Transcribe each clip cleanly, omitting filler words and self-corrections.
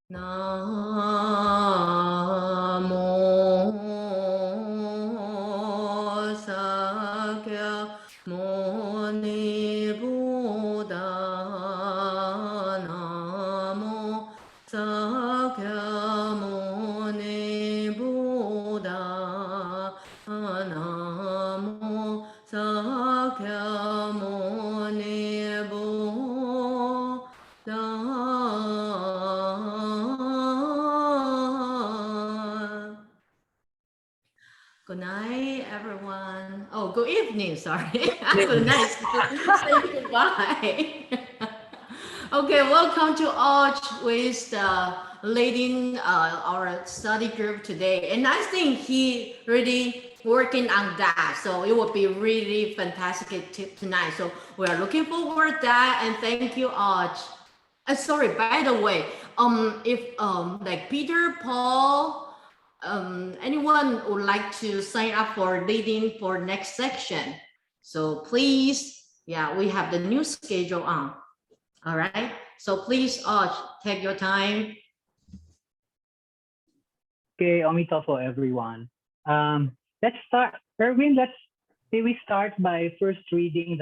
나모 사캬모니 부다 나모 사캬모니 부다 나모 사캬모니 부다. Good night, everyone. Oh, good evening, sorry. Good night. Say goodbye. Okay, welcome to Arch with leading our study group today. And I think he really working on that. So it will be really fantastic tonight. So we are looking forward to that. And thank you, Arch. Sorry, by the way, if like Peter, Paul, anyone would like to sign up for leading for next section, so please, yeah, we have the new schedule on. All right, so please take your time. Okay, omitofo everyone. Let's start. Erwin, say we start by first reading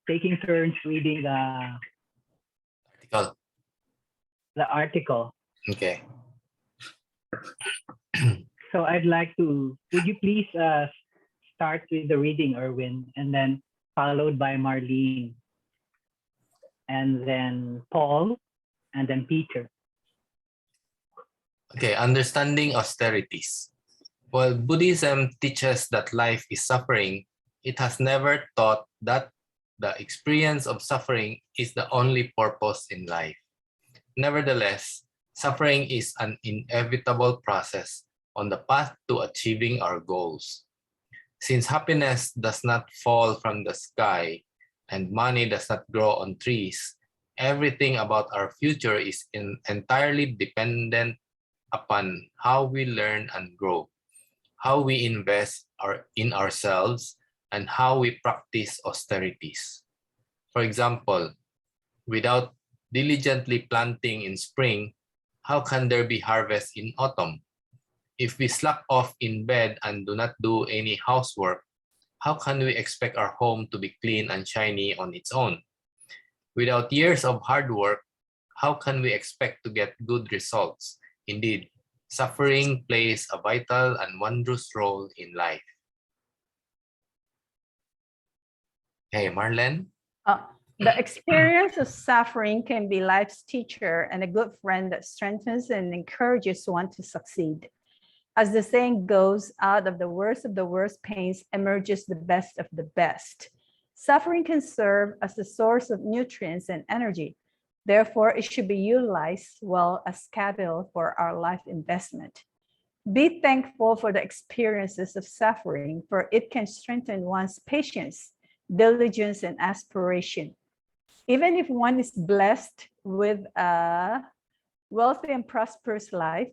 taking turns reading the article. Okay. So I'd like to, would you please start with the reading, Erwin, and then followed by Marlene, and then Paul, and then Peter. Okay, understanding austerities. While Buddhism teaches that life is suffering, it has never taught that the experience of suffering is the only purpose in life. Nevertheless, suffering is an inevitable process on the path to achieving our goals. Since happiness does not fall from the sky and money does not grow on trees, everything about our future is entirely dependent upon how we learn and grow, how we invest in ourselves, and how we practice austerities. For example, without diligently planting in spring, how can there be harvest in autumn? If we slack off in bed and do not do any housework, how can we expect our home to be clean and shiny on its own? Without years of hard work, how can we expect to get good results? Indeed, suffering plays a vital and wondrous role in life. Hey, Marlene? The experience of suffering can be life's teacher and a good friend that strengthens and encourages one to succeed. As the saying goes, out of the worst pains emerges the best of the best. Suffering can serve as a source of nutrients and energy. Therefore, it should be utilized well as capital for our life investment. Be thankful for the experiences of suffering, for it can strengthen one's patience, diligence, and aspiration. Even if one is blessed with a wealthy and prosperous life,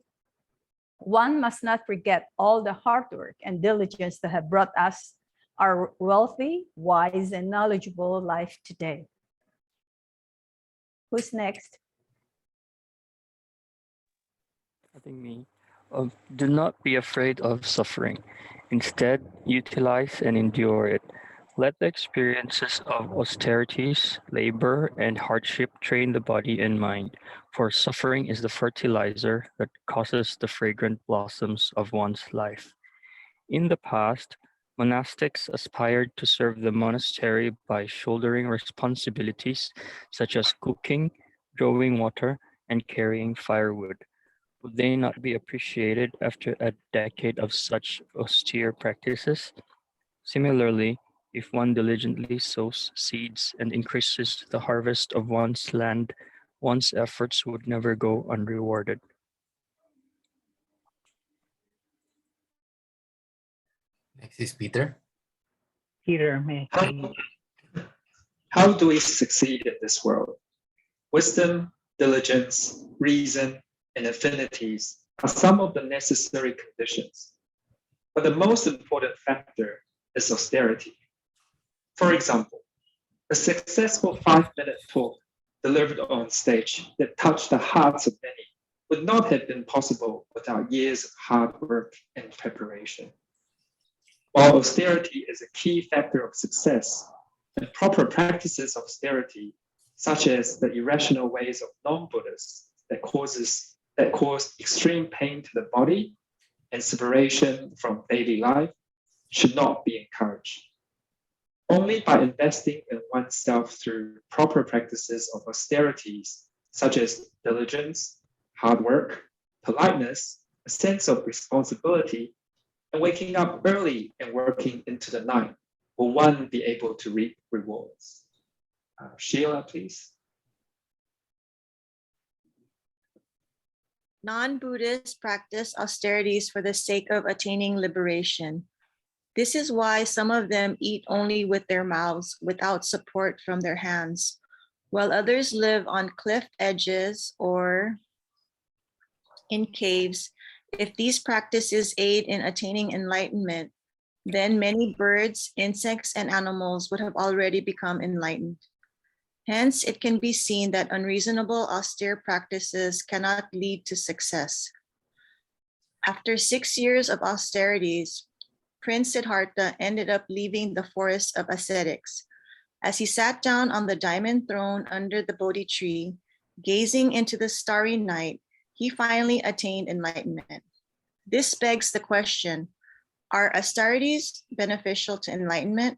one must not forget all the hard work and diligence that have brought us our wealthy, wise, and knowledgeable life today. Who's next? I think me. Do not be afraid of suffering. Instead, utilize and endure it. Let the experiences of austerities, labor, and hardship train the body and mind, for suffering is the fertilizer that causes the fragrant blossoms of one's life. In the past, monastics aspired to serve the monastery by shouldering responsibilities such as cooking, drawing water, and carrying firewood. Would they not be appreciated after a decade of such austere practices? Similarly, if one diligently sows seeds and increases the harvest of one's land, one's efforts would never go unrewarded. Next is Peter. Peter, may I? How do we succeed in this world? Wisdom, diligence, reason, and affinities are some of the necessary conditions. But the most important factor is austerity. For example, a successful 5-minute talk delivered on stage that touched the hearts of many would not have been possible without years of hard work and preparation. While austerity is a key factor of success, and proper practices of austerity, such as the irrational ways of non-Buddhists that cause extreme pain to the body and separation from daily life, should not be encouraged. Only by investing in oneself through proper practices of austerities, such as diligence, hard work, politeness, a sense of responsibility, and waking up early and working into the night, will one be able to reap rewards. Sheila, please. Non-Buddhists practice austerities for the sake of attaining liberation. This is why some of them eat only with their mouths without support from their hands, while others live on cliff edges or in caves. If these practices aid in attaining enlightenment, then many birds, insects, and animals would have already become enlightened. Hence, it can be seen that unreasonable austere practices cannot lead to success. After 6 years of austerities, Prince Siddhartha ended up leaving the forest of ascetics. As he sat down on the diamond throne under the Bodhi tree, gazing into the starry night, he finally attained enlightenment. This begs the question, are austerities beneficial to enlightenment?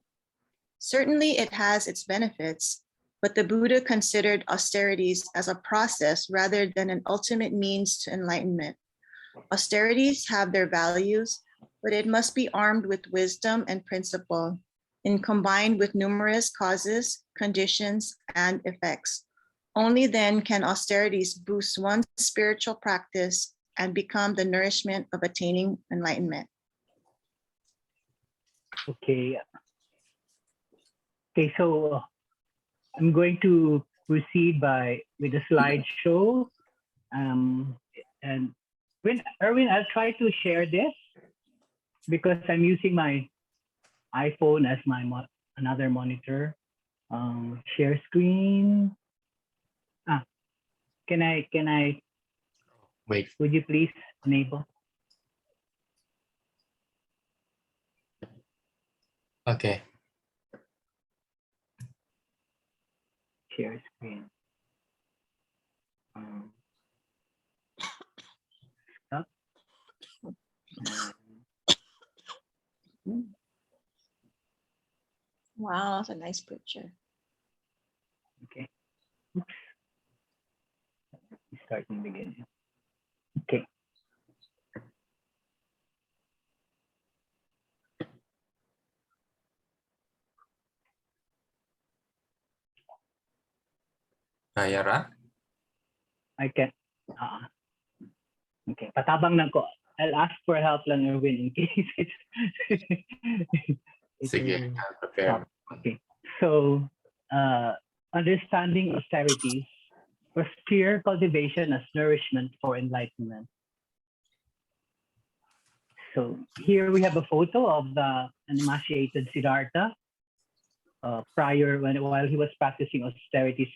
Certainly it has its benefits, but the Buddha considered austerities as a process rather than an ultimate means to enlightenment. Austerities have their values, but it must be armed with wisdom and principle, and combined with numerous causes, conditions, and effects. Only then can austerities boost one's spiritual practice and become the nourishment of attaining enlightenment. Okay. Okay, so I'm going to proceed with the slideshow. And Erwin, I'll try to share this because I'm using my iPhone as my another monitor. Share screen. Can I? Wait. Would you please enable? Okay. Share screen. Stop. Wow, that's a nice picture. Okay. Oops. Start from the beginning. Okay. Nayara? I can. Okay. Patabang lang ko. I'll ask for help lang, Erwin, in case it's Sige, I'll prepare. Okay. So, understanding austerities, austere cultivation as nourishment for enlightenment. So here we have a photo of the emaciated Siddhartha while he was practicing austerities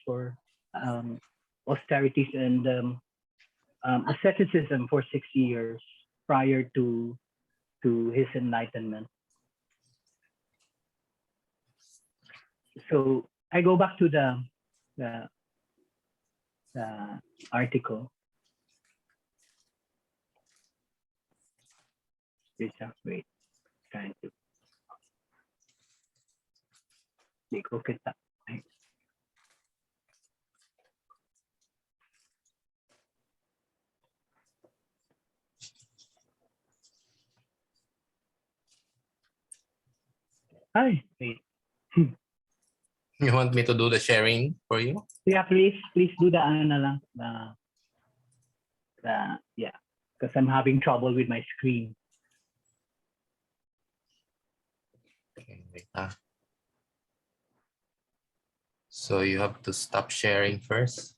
and asceticism for 6 years prior to his enlightenment. So I go back to the article. Wait, trying to go kita. Hi, wait. You want me to do the sharing for you? Yeah, please do the yeah, because I'm having trouble with my screen. Okay, wait, So you have to stop sharing first.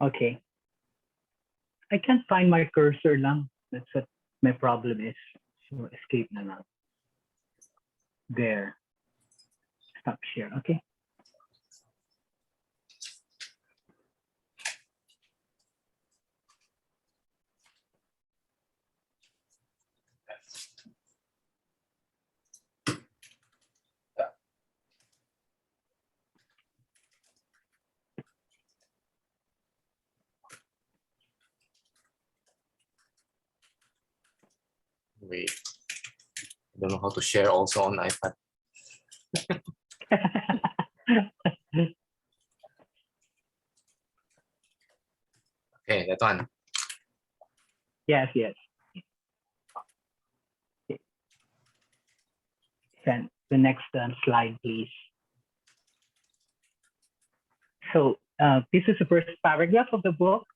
Okay. I can't find my cursor lang. That's what my problem is. So escape na lang. There. Stop share. Okay. Wait, I don't know how to share also on iPad. Okay, that one. Yes, yes. Then the next slide, please. So this is the first paragraph of the book.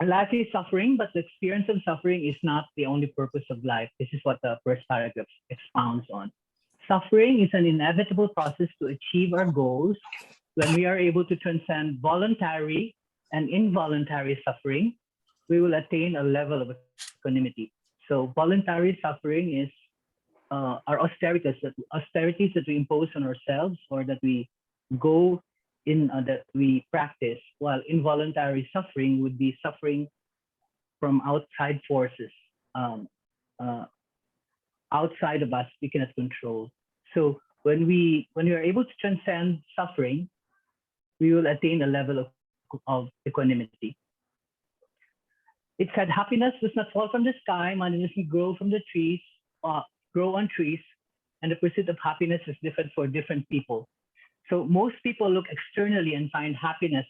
Life is suffering, but the experience of suffering is not the only purpose of life. This is what the first paragraph expounds on. Suffering is an inevitable process to achieve our goals. When we are able to transcend voluntary and involuntary suffering, we will attain a level of equanimity. So voluntary suffering is our austerities that we impose on ourselves or that we go in that we practice, while involuntary suffering would be suffering from outside forces, outside of us we cannot control. So when we are able to transcend suffering, we will attain a level of equanimity. It said, happiness does not fall from the sky, money doesn't grow from the trees, grow on trees, and the pursuit of happiness is different for different people. So most people look externally and find happiness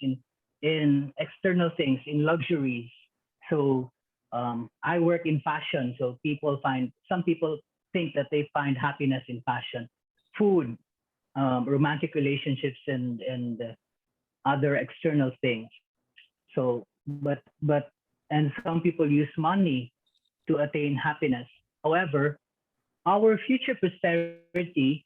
in external things, in luxuries. So I work in fashion, so some people think that they find happiness in fashion, food, romantic relationships, and other external things. So, and some people use money to attain happiness. However, our future prosperity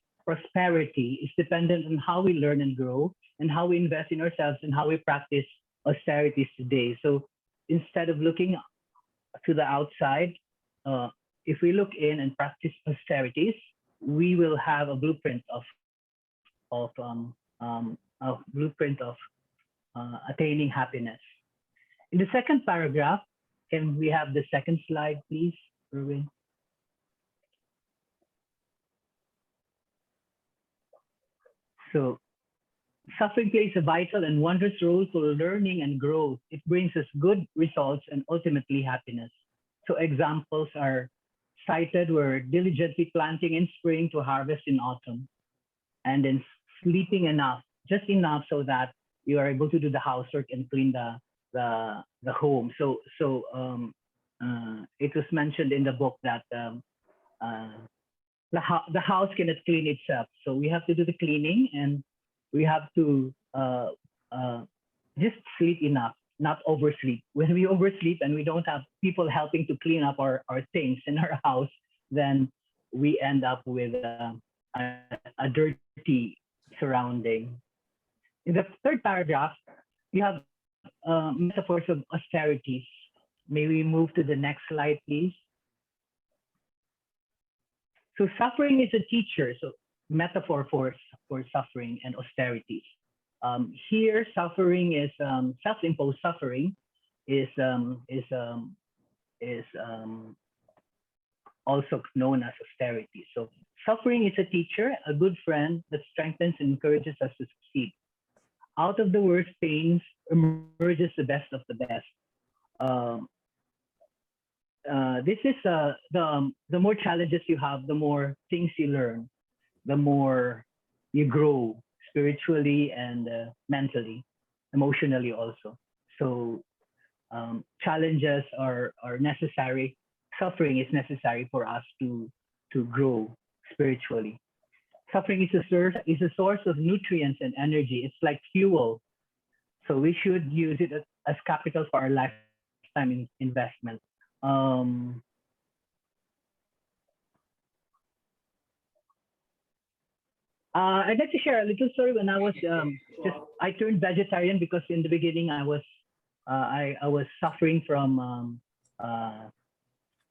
is dependent on how we learn and grow, and how we invest in ourselves, and how we practice austerities today. So instead of looking to the outside, if we look in and practice austerities, we will have a blueprint of attaining happiness. In the second paragraph, can we have the second slide, please, Erwin? So suffering plays a vital and wondrous role for learning and growth. It brings us good results and ultimately happiness. So examples are cited where diligently planting in spring to harvest in autumn, and then sleeping enough, just enough so that you are able to do the housework and clean the home. So it was mentioned in the book that the house cannot clean itself. So we have to do the cleaning, and we have to just sleep enough, not oversleep. When we oversleep and we don't have people helping to clean up our things in our house, then we end up with a dirty surrounding. In the third paragraph, you have metaphors of austerities. May we move to the next slide, please? So suffering is a teacher. So metaphor for suffering and austerities. Here, suffering is self-imposed suffering is also known as austerity. So suffering is a teacher, a good friend that strengthens and encourages us to succeed. Out of the worst pains emerges the best of the best. This is the more challenges you have, the more things you learn, the more you grow spiritually and mentally, emotionally also. So challenges are necessary. Suffering is necessary for us to grow spiritually. Suffering is a source of nutrients and energy. It's like fuel. So we should use it as capital for our lifetime investment. I'd like to share a little story. When I was I turned vegetarian because in the beginning I was suffering from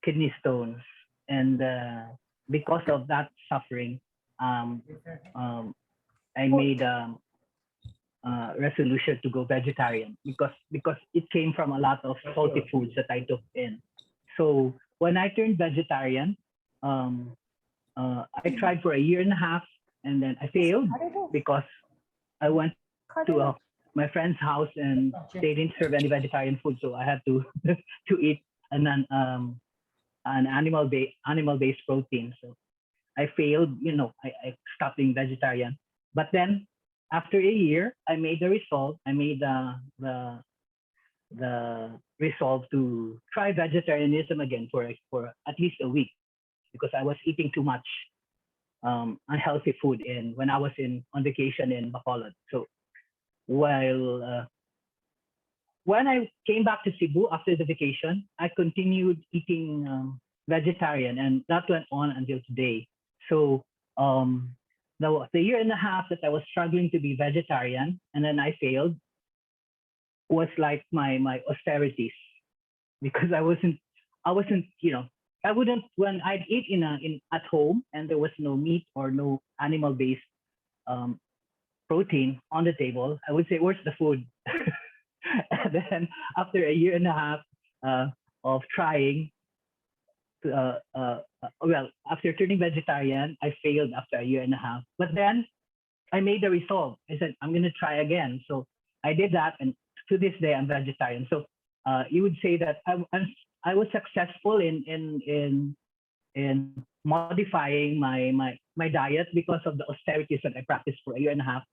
kidney stones, and because of that suffering, I made resolution to go vegetarian because it came from a lot of salty foods that I took in. So when I turned vegetarian, I tried for a year and a half, and then I failed because I went to my friend's house and they didn't serve any vegetarian food, so I had to to eat an animal-based protein. So I failed, I stopped being vegetarian. But then after a year, I made the resolve. I made the resolve to try vegetarianism again for at least a week because I was eating too much unhealthy food when I was on vacation in Bacolod. So while when I came back to Cebu after the vacation, I continued eating vegetarian, and that went on until today. So the year and a half that I was struggling to be vegetarian, and then I failed, was like my austerities, because I wasn't, I wouldn't, when I'd eat at home and there was no meat or no animal-based protein on the table, I would say, "Where's the food?" And then after a year and a half of trying, after turning vegetarian, I failed after a year and a half. But then I made the resolve. I said, I'm going to try again. So I did that, and to this day, I'm vegetarian. So you would say that I was successful in modifying my diet because of the austerities that I practiced for a year and a half.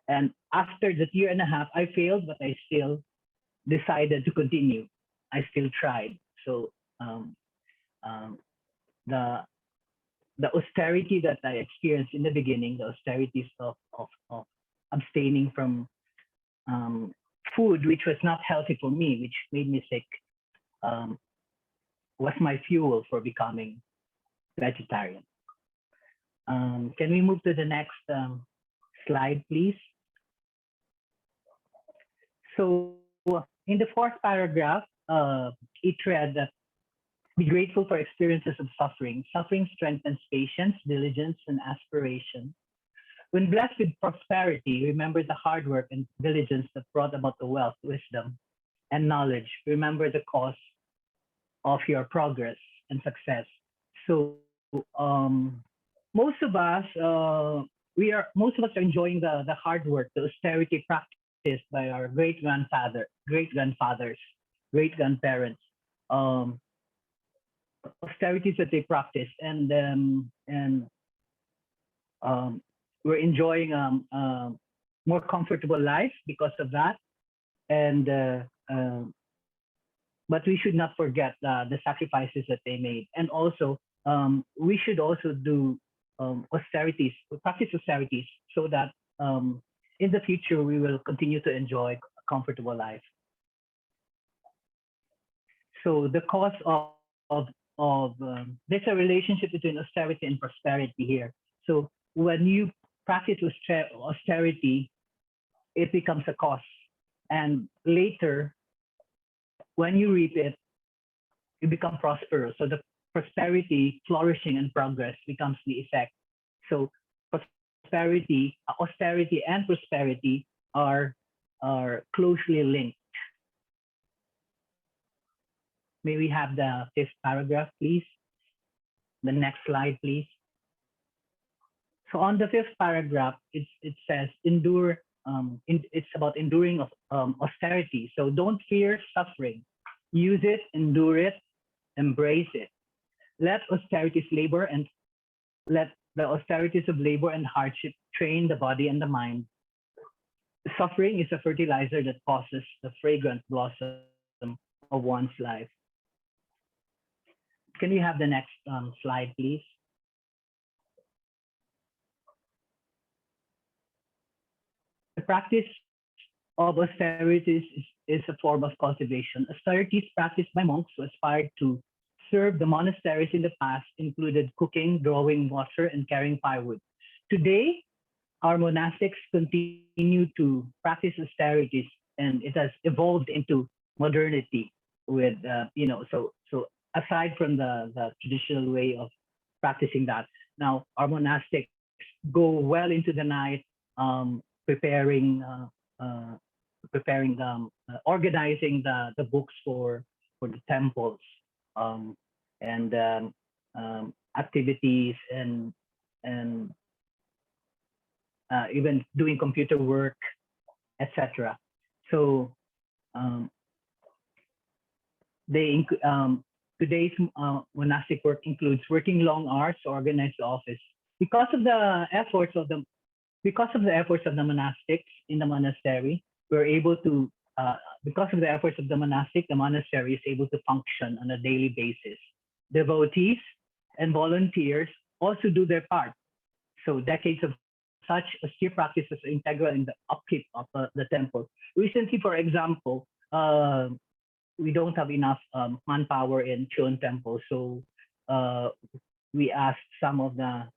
And after that year and a half, I failed, but I still decided to continue. I still tried. So the austerity that I experienced in the beginning, the austerities of abstaining from food which was not healthy for me, which made me sick, was my fuel for becoming vegetarian. Can we move to the next slide, please? So in the fourth paragraph, it read that be grateful for experiences of suffering. Suffering strengthens patience, diligence, and aspiration. When blessed with prosperity, remember the hard work and diligence that brought about the wealth, wisdom, and knowledge. Remember the cause of your progress and success. So most of us are enjoying the hard work, the austerity practiced by our great-grandfathers, great-grandparents, austerities that they practice, and we're enjoying more comfortable life because of that. And but we should not forget the sacrifices that they made, and also we should also do austerities, practice austerities, so that in the future we will continue to enjoy a comfortable life. So the cause of there's a relationship between austerity and prosperity here. So when you practice austerity, it becomes a cause, and later when you reap it, you become prosperous. So the prosperity, flourishing, and progress becomes the effect. So prosperity, austerity, and prosperity are closely linked. May we have the fifth paragraph, please? The next slide, please. So on the fifth paragraph, it says endure. It's about enduring of austerity. So don't fear suffering. Use it, endure it, embrace it. Let austerities labor and let the austerities of labor and hardship train the body and the mind. Suffering is a fertilizer that causes the fragrant blossom of one's life. Can we have the next slide, please? The practice of austerities is a form of cultivation. Austerities practiced by monks who aspired to serve the monasteries in the past included cooking, drawing water, and carrying firewood. Today, our monastics continue to practice austerities, and it has evolved into modernity with, so aside from the traditional way of practicing that, now our monastics go well into the night, organizing the books for the temples, and activities, and even doing computer work, etc. So today's monastic work includes working long hours to organize the office. Because of the efforts of the monastics in the monastery, we're able to because of the efforts of the monastic, the monastery is able to function on a daily basis. Devotees and volunteers also do their part. So decades of such austere practices are integral in the upkeep of the temple. Recently, for example, we don't have enough manpower in Chon Temple, so we asked some of the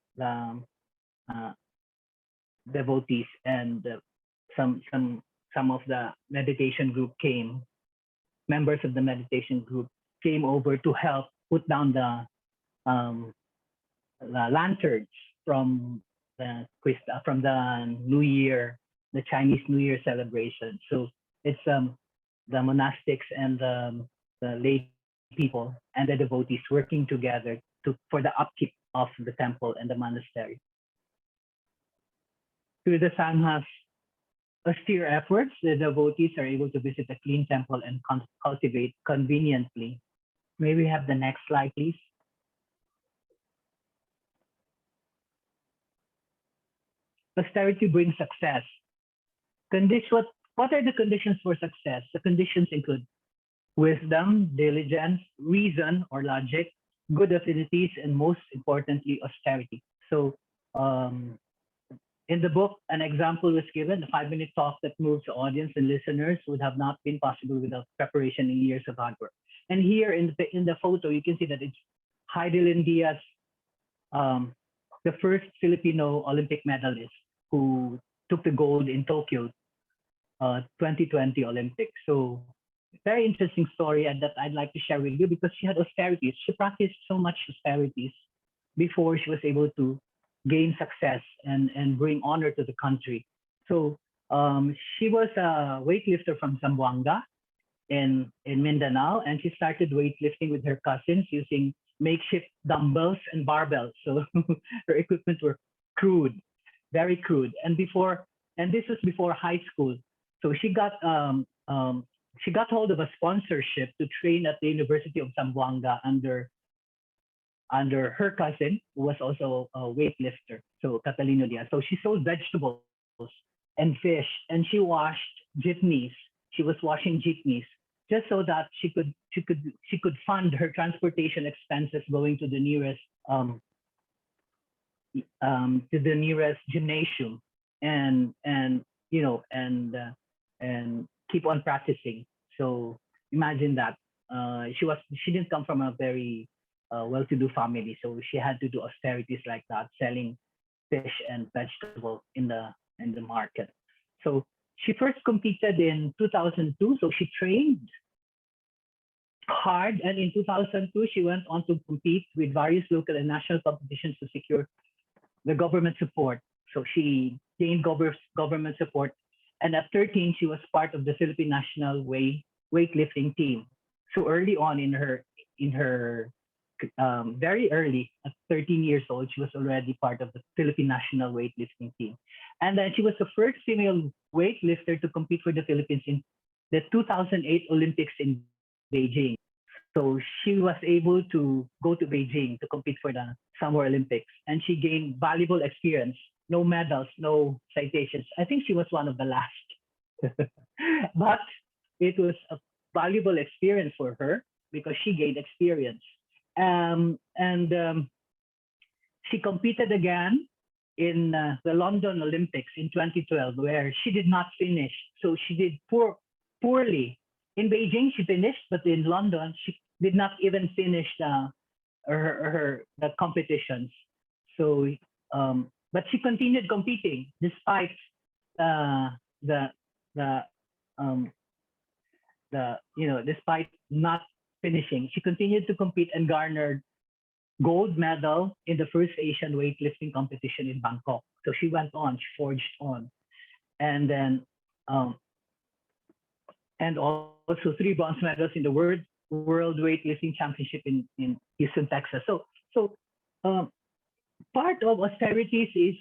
devotees and some of the meditation group members of the meditation group came over to help put down the lanterns from the New Year, the Chinese New Year celebration. So it's the monastics and the lay people and the devotees working together for the upkeep of the temple and the monastery. Through the Sanghas austere efforts, the devotees are able to visit a clean temple and cultivate conveniently. May we have the next slide, please? Austerity brings success. What are the conditions for success? The conditions include wisdom, diligence, reason or logic, good affinities, and most importantly, austerity. So in the book, an example was given. The 5-minute talk that moves the audience and listeners would have not been possible without preparation and years of hard work. And here in the photo, you can see that it's Heidelin Diaz, the first Filipino Olympic medalist who took the gold in Tokyo 2020 Olympics. So very interesting story and that I'd like to share with you because she had austerities. She practiced so much austerities before she was able to gain success and bring honor to the country. So she was a weightlifter from Zamboanga in Mindanao, and she started weightlifting with her cousins using makeshift dumbbells and barbells. So her equipment were crude, very crude. And this was before high school. So she got hold of a sponsorship to train at the University of Zamboanga under her cousin, who was also a weightlifter, so Catalino Diaz. So she sold vegetables and fish, and she washed jeepneys. She was washing jeepneys just so that she could fund her transportation expenses going to the nearest gymnasium and keep on practicing. So imagine that she didn't come from a very well-to-do family, so she had to do austerities like that, selling fish and vegetables in the market. So she first competed in 2002, so she trained hard, and in 2002 she went on to compete with various local and national competitions to secure the government support. So she gained government support, and at 13 she was part of the Philippine national weightlifting team. So early on in her very early, at 13 years old, she was already part of the Philippine national weightlifting team. And then she was the first female weightlifter to compete for the Philippines in the 2008 Olympics in Beijing. So she was able to go to Beijing to compete for the Summer Olympics, and she gained valuable experience. No medals, no citations. I think she was one of the last. But it was a valuable experience for her because she gained experience. She competed again in the London Olympics in 2012, where she did not finish. So she did poorly. In Beijing, she finished, but in London, she did not even finish the competitions. So, but she continued competing despite despite not finishing. She continued to compete and garnered gold medal in the first Asian weightlifting competition in Bangkok. So she went on, she forged on, and then and also 3 bronze medals in the World Weightlifting Championship in Houston, Texas. So part of austerities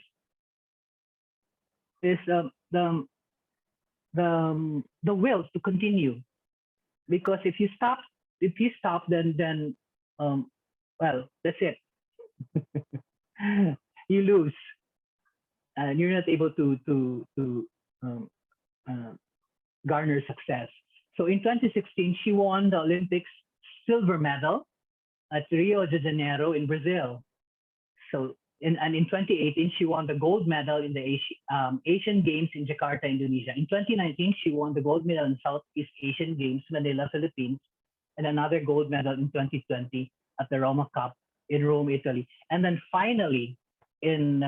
is the will to continue, because if you stop, then well, that's it. You lose, and you're not able to um, uh, garner success. So in 2016, she won the Olympics silver medal at Rio de Janeiro in Brazil. So and in 2018, she won the gold medal in the Asian Games in Jakarta, Indonesia. In 2019, she won the gold medal in Southeast Asian Games, Manila, Philippines, and another gold medal in 2020 at the Roma Cup in Rome, Italy. And then finally, in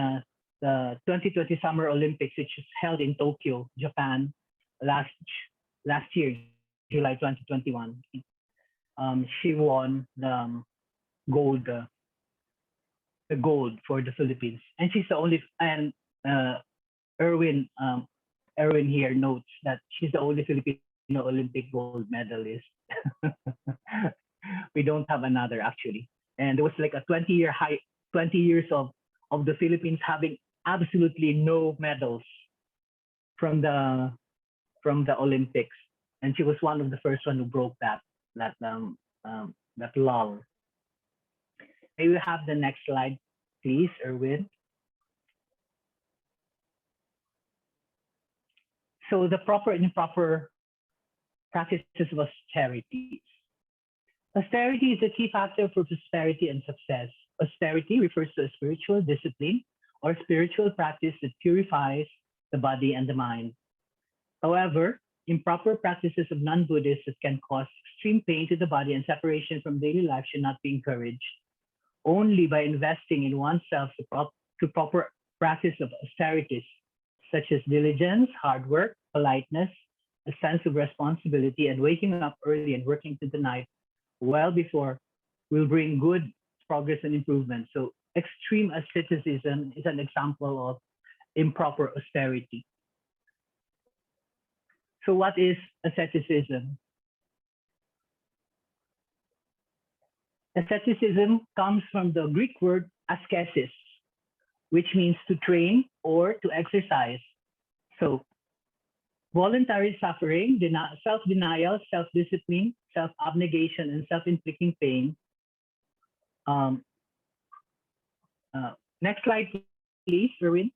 the 2020 Summer Olympics, which was held in Tokyo, Japan, last year, July 2021, she won gold. The gold for the Philippines, and she's the only. And Erwin, Erwin here notes that she's the only Filipino Olympic gold medalist. We don't have another actually, and there was like a 20 years of the Philippines having absolutely no medals from the Olympics, and she was one of the first one who broke that lull. May we have the next slide, please, Erwin? So the proper and improper practices of austerities. Austerity is a key factor for prosperity and success. Austerity refers to a spiritual discipline or spiritual practice that purifies the body and the mind. However, improper practices of non-Buddhists that can cause extreme pain to the body and separation from daily life should not be encouraged. Only by investing in oneself to proper practice of austerities, such as diligence, hard work, politeness, a sense of responsibility, and waking up early and working to the night well before will bring good progress and improvement. So extreme asceticism is an example of improper austerity. So what is asceticism? Asceticism comes from the Greek word askesis, which means to train or to exercise. So voluntary suffering, self-denial, self-discipline, self-abnegation, and self-inflicting pain. Next slide, please, Erwin.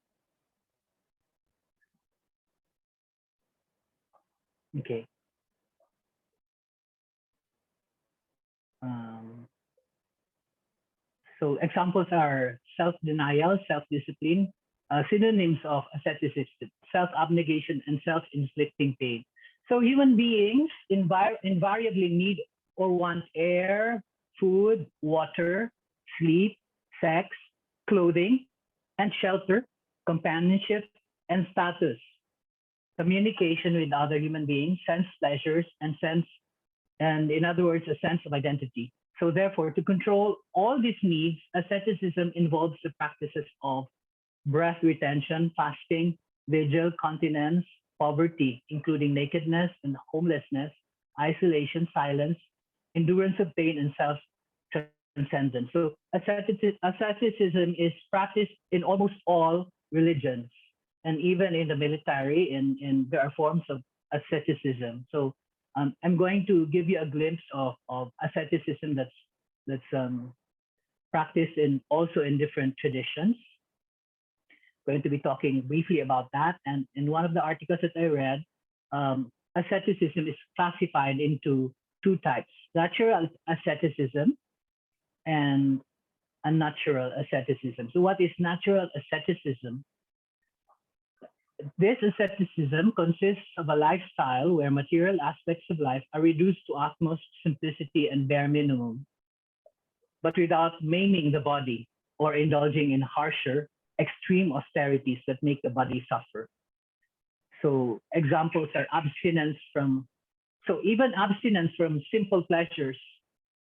Okay. So examples are self-denial, self-discipline, synonyms of asceticism, self-abnegation, and self-inflicting pain. So human beings invariably need or want air, food, water, sleep, sex, clothing, and shelter, companionship, and status, communication with other human beings, sense pleasures, and in other words, a sense of identity. So therefore, to control all these needs, asceticism involves the practices of breath retention, fasting, vigil, continence, poverty, including nakedness and homelessness, isolation, silence, endurance of pain, and self-transcendence. So asceticism is practiced in almost all religions, and even in the military, there are forms of asceticism. So I'm going to give you a glimpse of asceticism that's practiced also in different traditions. Going to be talking briefly about that. And in one of the articles that I read, asceticism is classified into two types: natural asceticism and unnatural asceticism. So what is natural asceticism? This asceticism consists of a lifestyle where material aspects of life are reduced to utmost simplicity and bare minimum, but without maiming the body or indulging in harsher, extreme austerities that make the body suffer. So examples are even abstinence from simple pleasures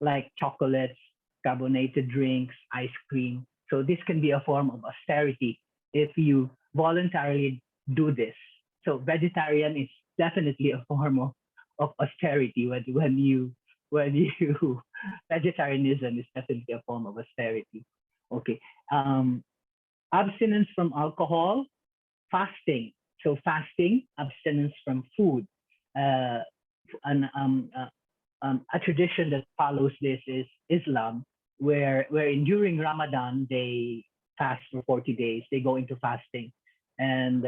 like chocolates, carbonated drinks, ice cream. So this can be a form of austerity if you voluntarily do this. So vegetarian is definitely a form of austerity when you vegetarianism is definitely a form of austerity. Okay. Abstinence from alcohol, fasting. So fasting, abstinence from food, a tradition that follows this is Islam, wherein during Ramadan they fast for 40 days. They go into fasting, and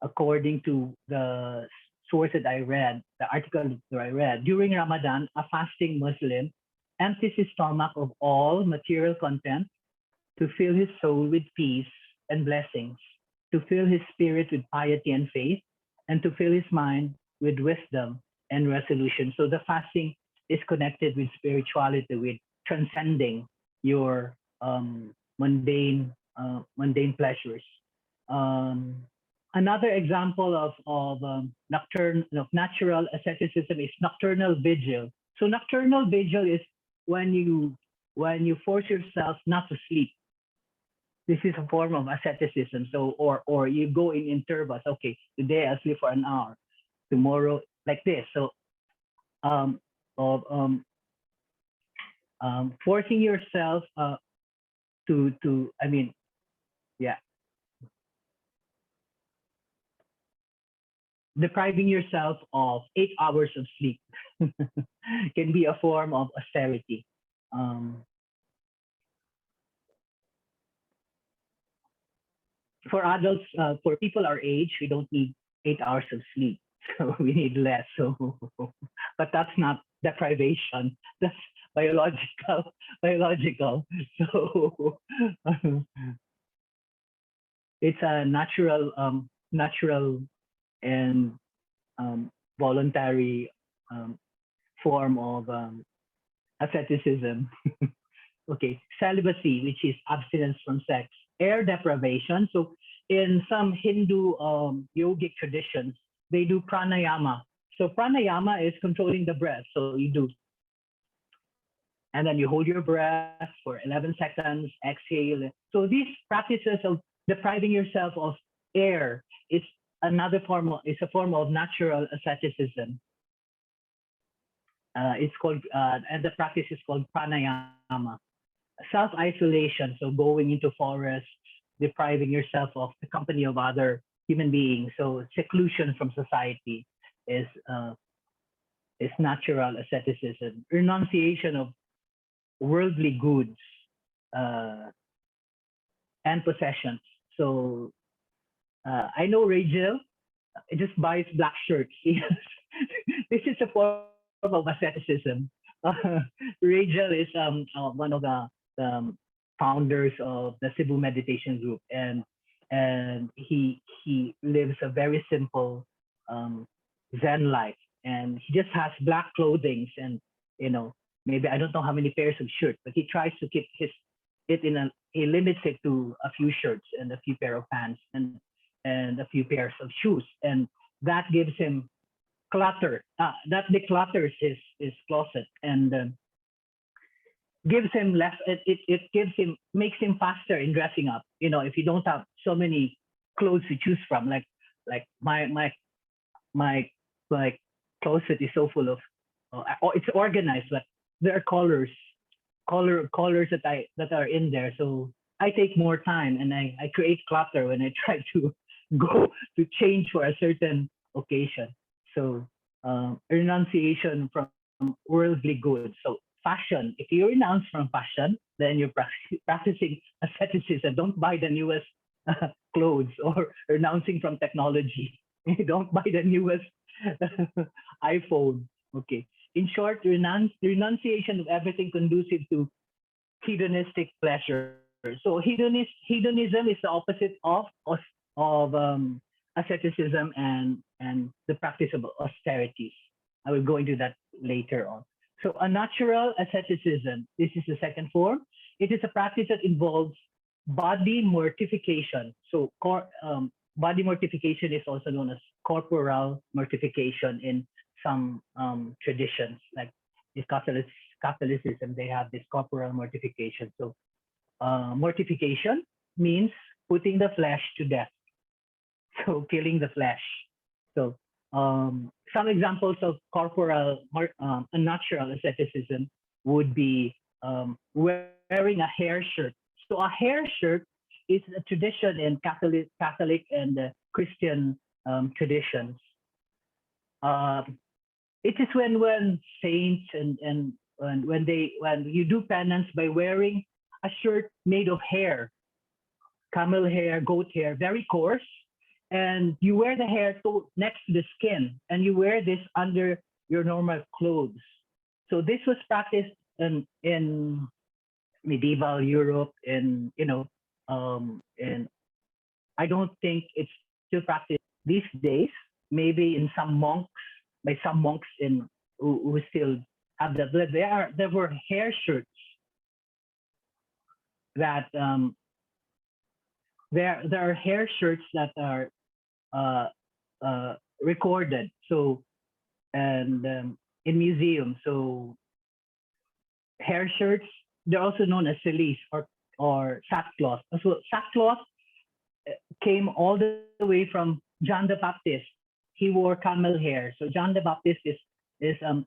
according to the source that I read, the article that I read, during Ramadan, a fasting Muslim empties his stomach of all material content to fill his soul with peace and blessings, to fill his spirit with piety and faith, and to fill his mind with wisdom and resolution. So the fasting is connected with spirituality, with transcending your mundane pleasures. Um, Another example of natural asceticism is nocturnal vigil. So nocturnal vigil is when you force yourself not to sleep. This is a form of asceticism. So or you go in intervals. Okay, today I'll sleep for an hour. Tomorrow like this. So of forcing yourself to I mean yeah, depriving yourself of 8 hours of sleep can be a form of austerity. Um, for adults, for people our age, we don't need 8 hours of sleep, so we need less. So, but that's not deprivation. That's biological. Biological. So, it's a natural and voluntary form of asceticism. Okay, celibacy, which is abstinence from sex, air deprivation. So in some Hindu yogic traditions, they do pranayama. So pranayama is controlling the breath. So you do, and then you hold your breath for 11 seconds, exhale. So these practices of depriving yourself of air is another form of, it's a form of natural asceticism. It's called, and the practice is called pranayama. Self-isolation, so going into forests, depriving yourself of the company of other human beings. So seclusion from society is natural asceticism. Renunciation of worldly goods and possessions. So I know Rachel just buys black shirts. This is a form of asceticism. Rachel is one of the founders of the Cebu Meditation Group, and he lives a very simple Zen life, and he just has black clothing, and maybe I don't know how many pairs of shirts, but he tries to keep he limits it to a few shirts and a few pair of pants and a few pairs of shoes, and that gives him clutter. That declutters his closet and gives him less. It gives him, makes him faster in dressing up. If you don't have so many clothes to choose from, like my closet is so full of, it's organized, but there are colors that are in there. So I take more time and I create clutter when I try to go to change for a certain occasion. So renunciation from worldly goods. So fashion, if you renounce from fashion, then you're practicing asceticism. Don't buy the newest clothes, or renouncing from technology. Don't buy the newest iPhone. Okay. In short, renunciation of everything conducive to hedonistic pleasure. So hedonism is the opposite of asceticism and the practice of austerities. I will go into that later on. So a natural asceticism, this is the second form. It is a practice that involves body mortification. So body mortification is also known as corporal mortification in some traditions, like in Catholicism, they have this corporal mortification. So mortification means putting the flesh to death. So killing the flesh. So some examples of corporal unnatural asceticism would be wearing a hair shirt. So a hair shirt is a tradition in Catholic and Christian traditions. it is when saints and when you do penance by wearing a shirt made of hair, camel hair, goat hair, very coarse, and you wear the hair next to the skin, and you wear this under your normal clothes. So this was practiced in medieval Europe, and I don't think it's still practiced these days. Maybe in some monks, by some monks who still have that. But there were hair shirts that there are hair shirts that are recorded. So and in museums. So hair shirts, they're also known as cilice or sackcloth. So sackcloth came all the way from John the Baptist. He wore camel hair. So John the Baptist is a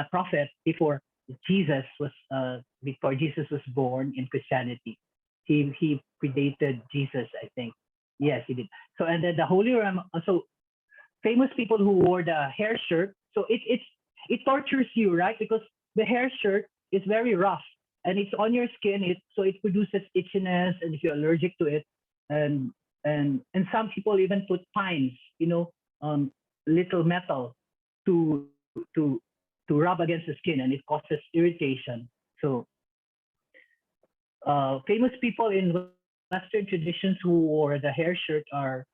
prophet before Jesus was born in Christianity. He predated Jesus, I think. Yes, he did. So and then the Holy Ram. So famous people who wore the hair shirt. So it tortures you, right? Because the hair shirt is very rough and it's on your skin. So it produces itchiness, and if you're allergic to it, and some people even put pines, little metal to rub against the skin, and it causes irritation. So famous people in Western traditions who wore the hair shirt are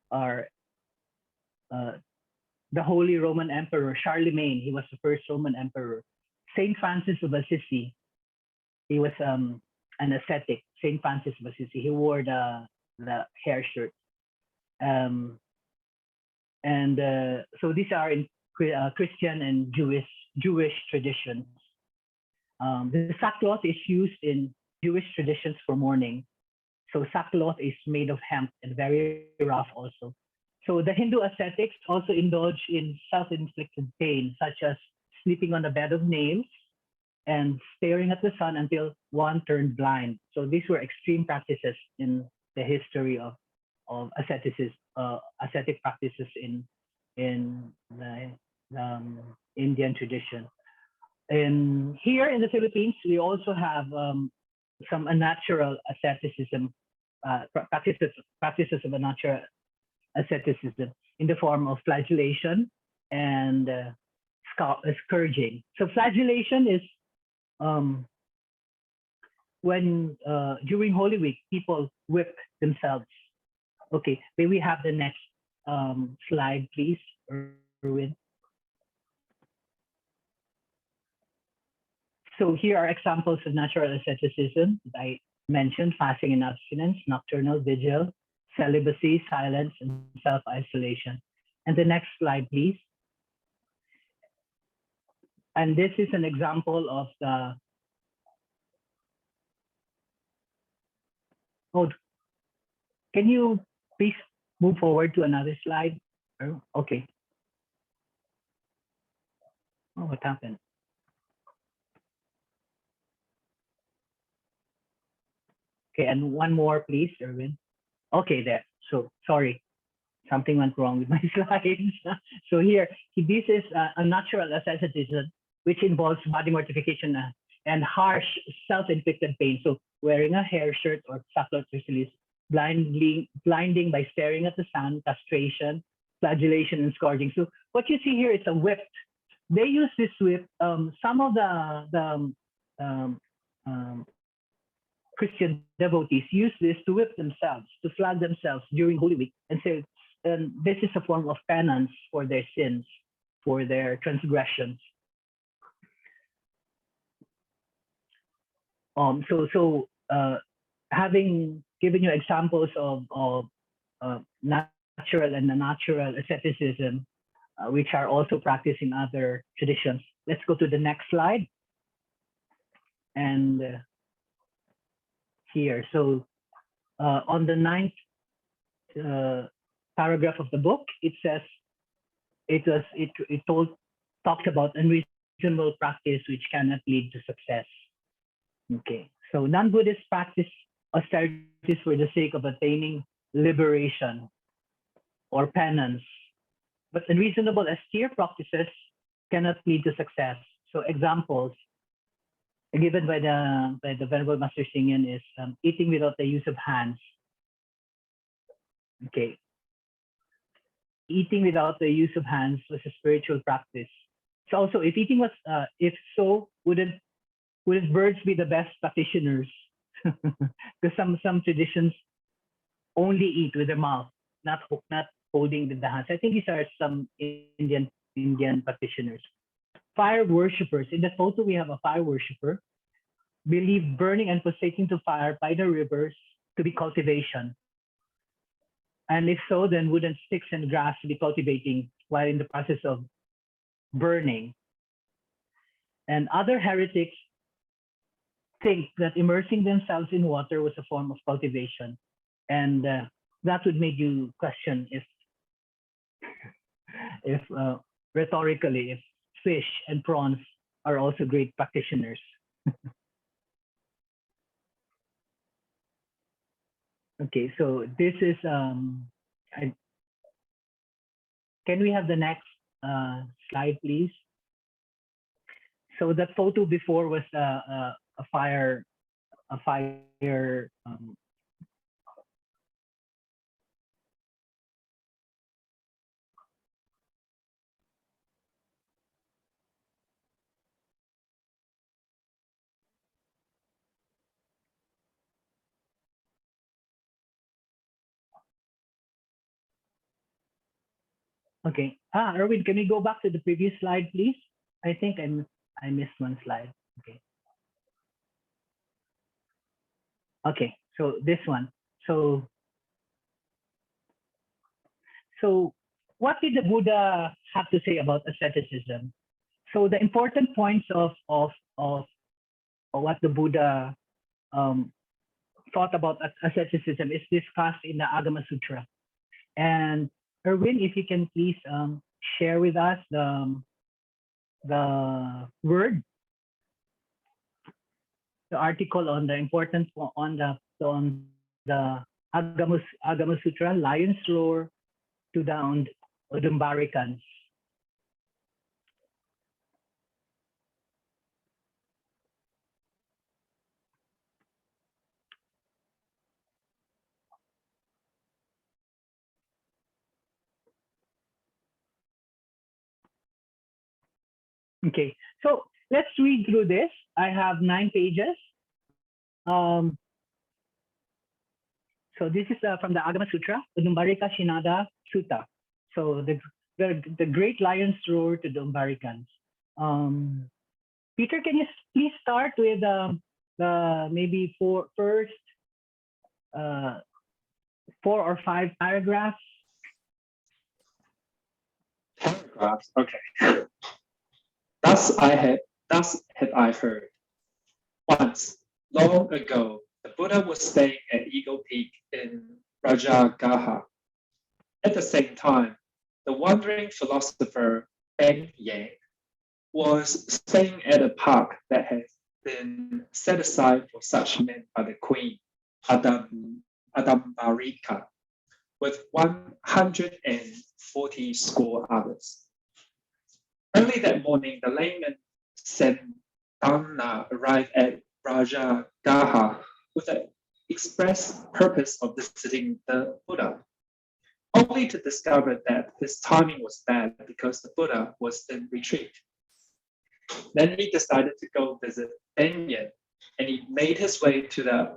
the Holy Roman Emperor Charlemagne. He was the first Roman emperor. Saint Francis of Assisi. He was an ascetic. Saint Francis of Assisi. He wore the hair shirt. So these are in Christian and Jewish traditions. The sackcloth is used in Jewish traditions for mourning. So sackcloth is made of hemp and very rough also. So the Hindu ascetics also indulge in self-inflicted pain, such as sleeping on a bed of nails and staring at the sun until one turned blind. So these were extreme practices in the history of asceticism, ascetic practices in the Indian tradition. And here in the Philippines, we also have some unnatural asceticism, practices of unnatural asceticism in the form of flagellation and scourging. So flagellation is when during Holy Week people whip themselves. Okay, may we have the next slide, please, Erwin? So here are examples of natural asceticism that I mentioned: fasting and abstinence, nocturnal vigil, celibacy, silence, and self-isolation. And the next slide, please. And this is an example of the, can you please move forward to another slide? Oh, okay. Oh, what happened? Okay, and one more, please, Erwin. Okay, there. So sorry, something went wrong with my slides. So here, this is a natural asceticism, which involves body mortification and harsh self-inflicted pain. So wearing a hair shirt or sackcloth or cilice, blinding by staring at the sun, castration, flagellation, and scourging. So what you see here is a whip. They use this whip. Some of the Christian devotees use this to whip themselves, to flog themselves during Holy Week, and say, this is a form of penance for their sins, for their transgressions. Having given you examples of natural and unnatural asceticism, which are also practiced in other traditions, let's go to the next slide. And here, so on the 9th paragraph of the book, it says it talks about unreasonable practice which cannot lead to success. Okay, so non-Buddhists practice austerities for the sake of attaining liberation or penance, but unreasonable austere practices cannot lead to success. So examples given by the Venerable Master Xingyan is eating without the use of hands. Okay, eating without the use of hands was a spiritual practice. So also, if eating was, if so, wouldn't birds be the best practitioners? Because some traditions only eat with their mouth, not holding with the hands. I think these are some Indian practitioners. Fire worshippers. In the photo, we have a fire worshipper. Believe burning and prostrating to fire by the rivers to be cultivation. And if so, then wooden sticks and grass to be cultivating while in the process of burning. And other heretics think that immersing themselves in water was a form of cultivation. And that would make you question if rhetorically, if fish and prawns are also great practitioners. Okay, so this is, can we have the next slide, please? So that photo before was a fire. Okay. Erwin, can we go back to the previous slide, please? I think I missed one slide. Okay. Okay. So this one. So what did the Buddha have to say about asceticism? So the important points of what the Buddha thought about asceticism is discussed in the Agama Sutra. And Erwin, if you can please share with us the article on the importance on the Agama Sutra, Lion's Roar to the Udumbarikans. Okay, so let's read through this. I have 9 pages. So this is from the Agama Sutra, Udumbarika Shinada Sutta. So the great lion's roar to the Udumbarikans. Peter, can you please start with the maybe first 4 or 5 paragraphs? Paragraphs, okay. Thus had I heard. Once, long ago, the Buddha was staying at Eagle Peak in Rajagaha. At the same time, the wandering philosopher Ben Yang was staying at a park that had been set aside for such men by the queen, Adambarika, with 140 score others. Early that morning, the layman Sendana arrived at Rajagaha with the express purpose of visiting the Buddha, only to discover that his timing was bad because the Buddha was in retreat. Then he decided to go visit Benyan, and he made his way to the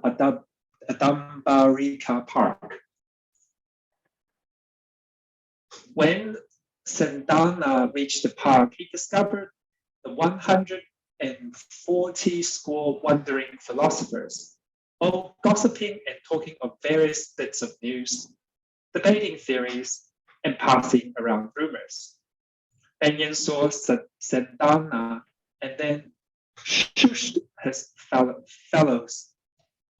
Adambarika Park. When Sendana reached the park, he discovered the 140 score wandering philosophers, all gossiping and talking of various bits of news, debating theories, and passing around rumors. Benyan saw Sendana and then shushed his fellows.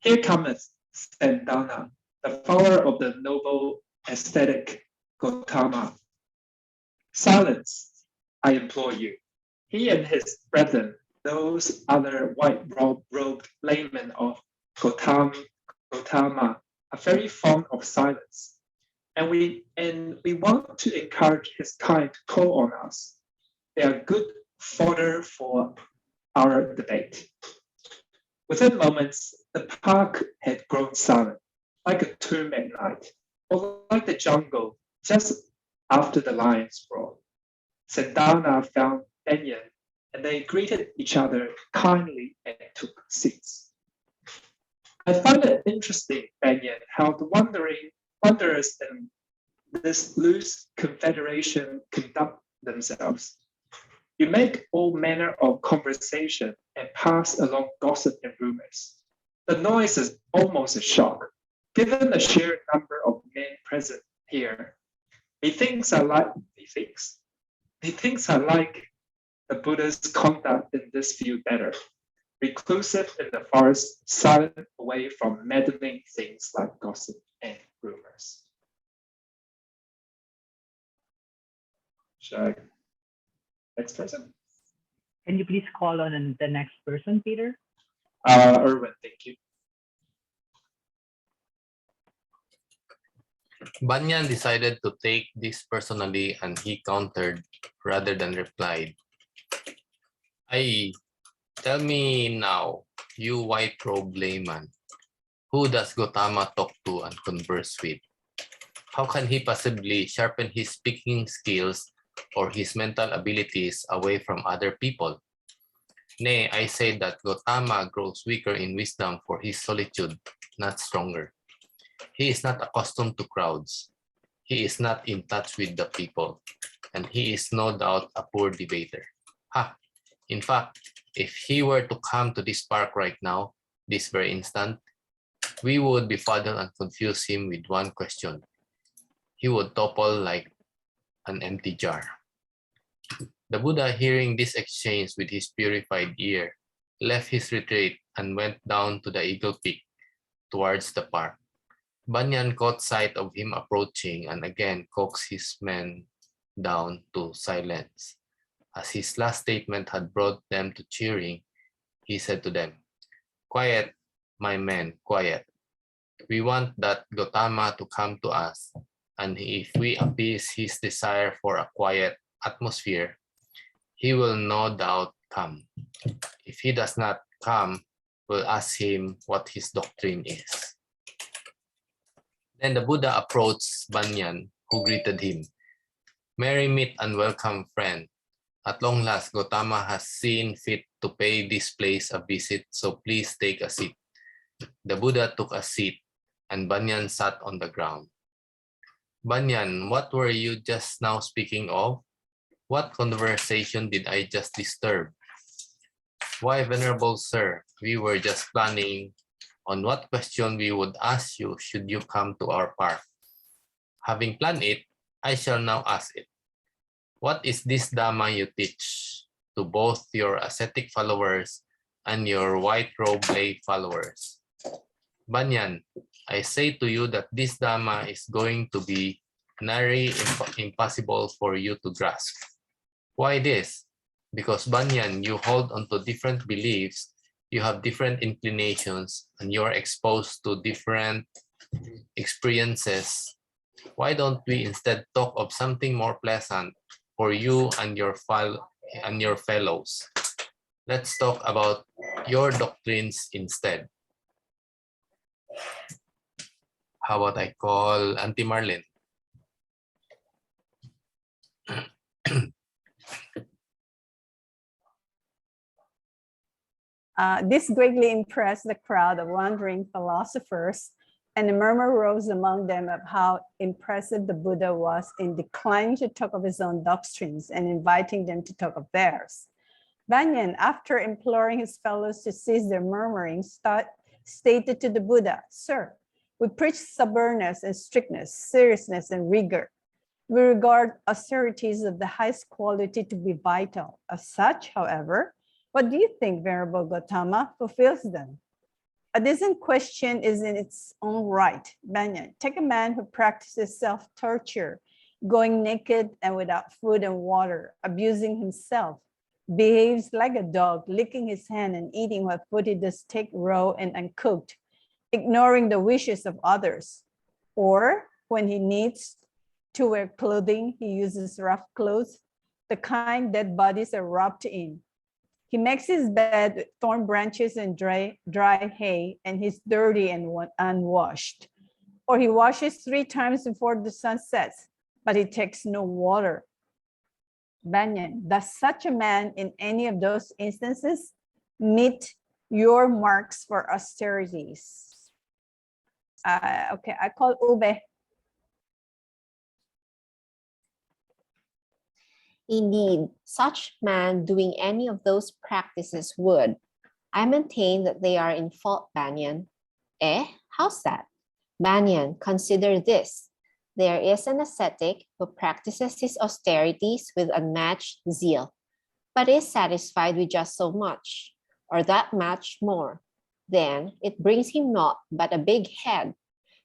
Here cometh Sendana, the follower of the noble aesthetic Gautama. Silence, I implore you. He and his brethren, those other white-robed laymen of Gautama, are very fond of silence, and we want to encourage his kind to call on us. They are good fodder for our debate. Within moments, the park had grown silent, like a tomb at night, or like the jungle just after the lion's roar. Sandana found Benyon, and they greeted each other kindly and took seats. I find it interesting, Benyon, how the wanderers in this loose confederation conduct themselves. You make all manner of conversation and pass along gossip and rumors. The noise is almost a shock, given the sheer number of men present here. Methinks I like the Buddha's conduct in this view better. Reclusive in the forest, silent away from meddling things like gossip and rumors. Next person? Can you please call on the next person, Peter? Erwin, thank you. Banyan decided to take this personally and he countered rather than replied. Tell me now, you white-robed layman, who does Gautama talk to and converse with? How can he possibly sharpen his speaking skills or his mental abilities away from other people? Nay, I say that Gautama grows weaker in wisdom for his solitude, not stronger. He is not accustomed to crowds. He is not in touch with the people, and he is no doubt a poor debater. In fact, if he were to come to this park right now, this very instant, we would befuddle and confuse him with one question. He would topple like an empty jar. The Buddha, hearing this exchange with his purified ear, left his retreat and went down to the Eagle Peak towards the park. Banyan caught sight of him approaching and again coaxed his men down to silence. As his last statement had brought them to cheering, he said to them, "Quiet, my men, quiet. We want that Gautama to come to us, and if we appease his desire for a quiet atmosphere, he will no doubt come. If he does not come, we'll ask him what his doctrine is." Then the Buddha approached Banyan, who greeted him. "Merry meet and welcome, friend. At long last, Gautama has seen fit to pay this place a visit, so please take a seat." The Buddha took a seat, and Banyan sat on the ground. "Banyan, what were you just now speaking of? What conversation did I just disturb?" "Why, Venerable Sir, we were just planning on what question we would ask you should you come to our park. Having planned it, I shall now ask it. What is this Dhamma you teach to both your ascetic followers and your white-robed lay followers?" "Banyan, I say to you that this Dhamma is going to be nary impossible for you to grasp." "Why this?" "Because, Banyan, you hold onto different beliefs, you have different inclinations, and you are exposed to different experiences. Why don't we instead talk of something more pleasant for you and your fellows? Let's talk about your doctrines instead." How about I call Auntie Marlene? This greatly impressed the crowd of wandering philosophers, and a murmur rose among them of how impressive the Buddha was in declining to talk of his own doctrines and inviting them to talk of theirs. Banyan, after imploring his fellows to cease their murmuring, stated to the Buddha, "Sir, we preach stubbornness and strictness, seriousness and rigor. We regard austerities of the highest quality to be vital. As such, however, what do you think Venerable Gautama fulfills them?" "A decent question is in its own right, Banyan. Take a man who practices self-torture, going naked and without food and water, abusing himself, behaves like a dog, licking his hand and eating what food he does take raw and uncooked, ignoring the wishes of others. Or when he needs to wear clothing, he uses rough clothes, the kind dead bodies are wrapped in. He makes his bed with thorn branches and dry hay, and he's dirty and unwashed. Or he washes 3 times before the sun sets, but he takes no water. Banyan, does such a man in any of those instances meet your marks for austerities? Okay, I call Ube. Indeed, such man doing any of those practices would. I maintain that they are in fault, Banyan. Eh? How's that? Banyan, consider this. There is an ascetic who practices his austerities with unmatched zeal, but is satisfied with just so much, or that much more. Then it brings him naught but a big head.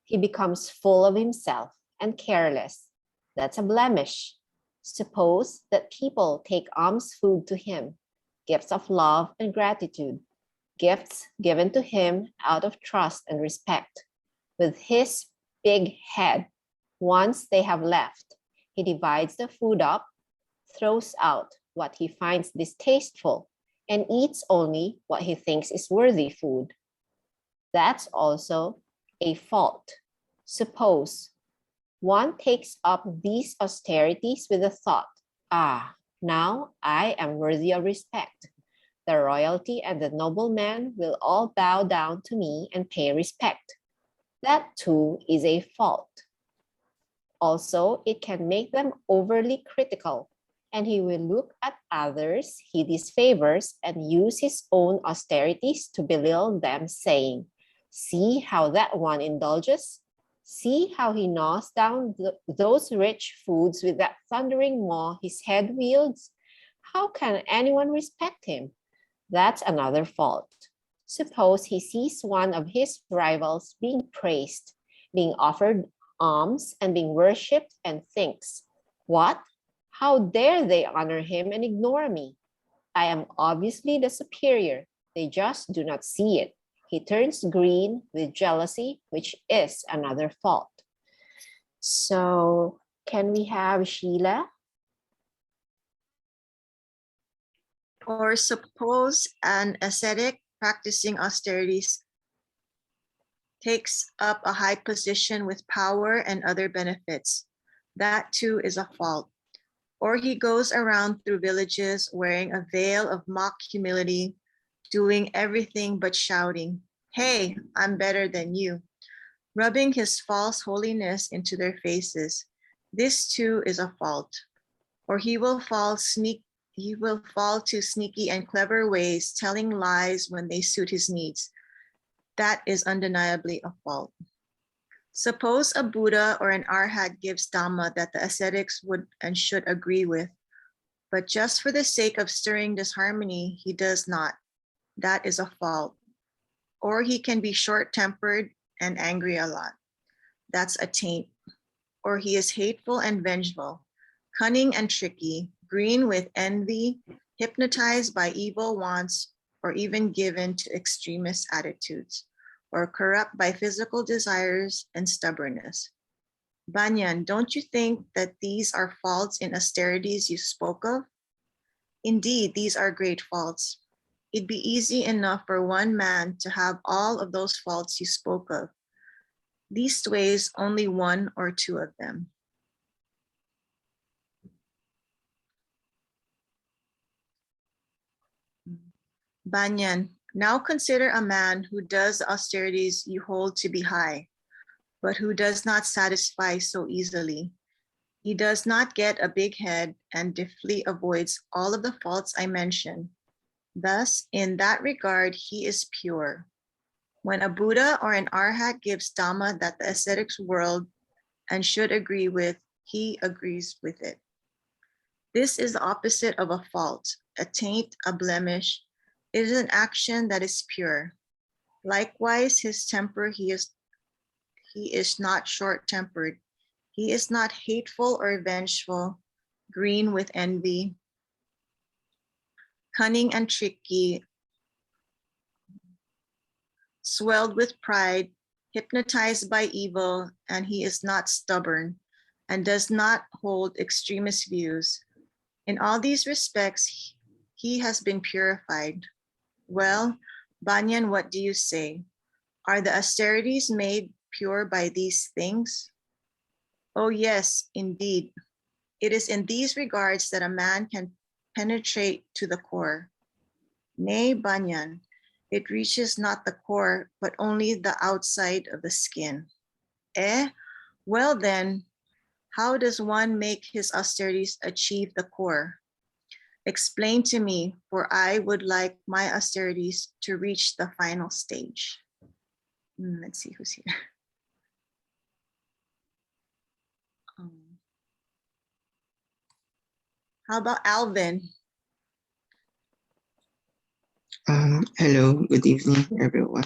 He becomes full of himself and careless. That's a blemish. Suppose that people take alms food to him, gifts of love and gratitude, gifts given to him out of trust and respect. With his big head, once they have left, he divides the food up, throws out what he finds distasteful, and eats only what he thinks is worthy food. That's also a fault. Suppose one takes up these austerities with the thought, now I am worthy of respect. The royalty and the nobleman will all bow down to me and pay respect. That too is a fault. Also, it can make them overly critical, and he will look at others he disfavors and use his own austerities to belittle them, saying, see how that one indulges? See how he gnaws down those rich foods with that thundering maw his head wields? How can anyone respect him? That's another fault. Suppose he sees one of his rivals being praised, being offered alms, and being worshipped, and thinks, what? How dare they honor him and ignore me? I am obviously the superior. They just do not see it. He turns green with jealousy, which is another fault. So, can we have Sheila? Or suppose an ascetic practicing austerities takes up a high position with power and other benefits. That too is a fault. Or he goes around through villages wearing a veil of mock humility, doing everything but shouting, hey, I'm better than you, rubbing his false holiness into their faces. This too is a fault. Or he will fall to sneaky and clever ways, telling lies when they suit his needs. That is undeniably a fault. Suppose a Buddha or an Arhat gives Dhamma that the ascetics would and should agree with, but just for the sake of stirring disharmony, he does not. That is a fault. Or he can be short-tempered and angry a lot. That's a taint. Or he is hateful and vengeful, cunning and tricky, green with envy, hypnotized by evil wants, or even given to extremist attitudes, or corrupt by physical desires and stubbornness. Banyan, don't you think that these are faults in austerities you spoke of? Indeed, these are great faults. It'd be easy enough for one man to have all of those faults you spoke of. Leastways, only 1 or 2 of them. Banyan, now consider a man who does the austerities you hold to be high, but who does not satisfy so easily. He does not get a big head and deftly avoids all of the faults I mentioned. Thus, in that regard, he is pure. When a Buddha or an Arhat gives Dhamma that the ascetics world and should agree with, he agrees with it. This is the opposite of a fault, a taint, a blemish. It is an action that is pure. Likewise, his temper, he is not short-tempered. He is not hateful or vengeful, green with envy, cunning and tricky, swelled with pride, hypnotized by evil, and he is not stubborn and does not hold extremist views. In all these respects, he has been purified. Well, Banyan, what do you say? Are the austerities made pure by these things? Oh yes, indeed. It is in these regards that a man can penetrate to the core. Nay, Banyan, it reaches not the core, but only the outside of the skin. Eh? Well then, how does one make his austerities achieve the core? Explain to me, for I would like my austerities to reach the final stage. Let's see who's here. How about Alvin? Hello, good evening, everyone.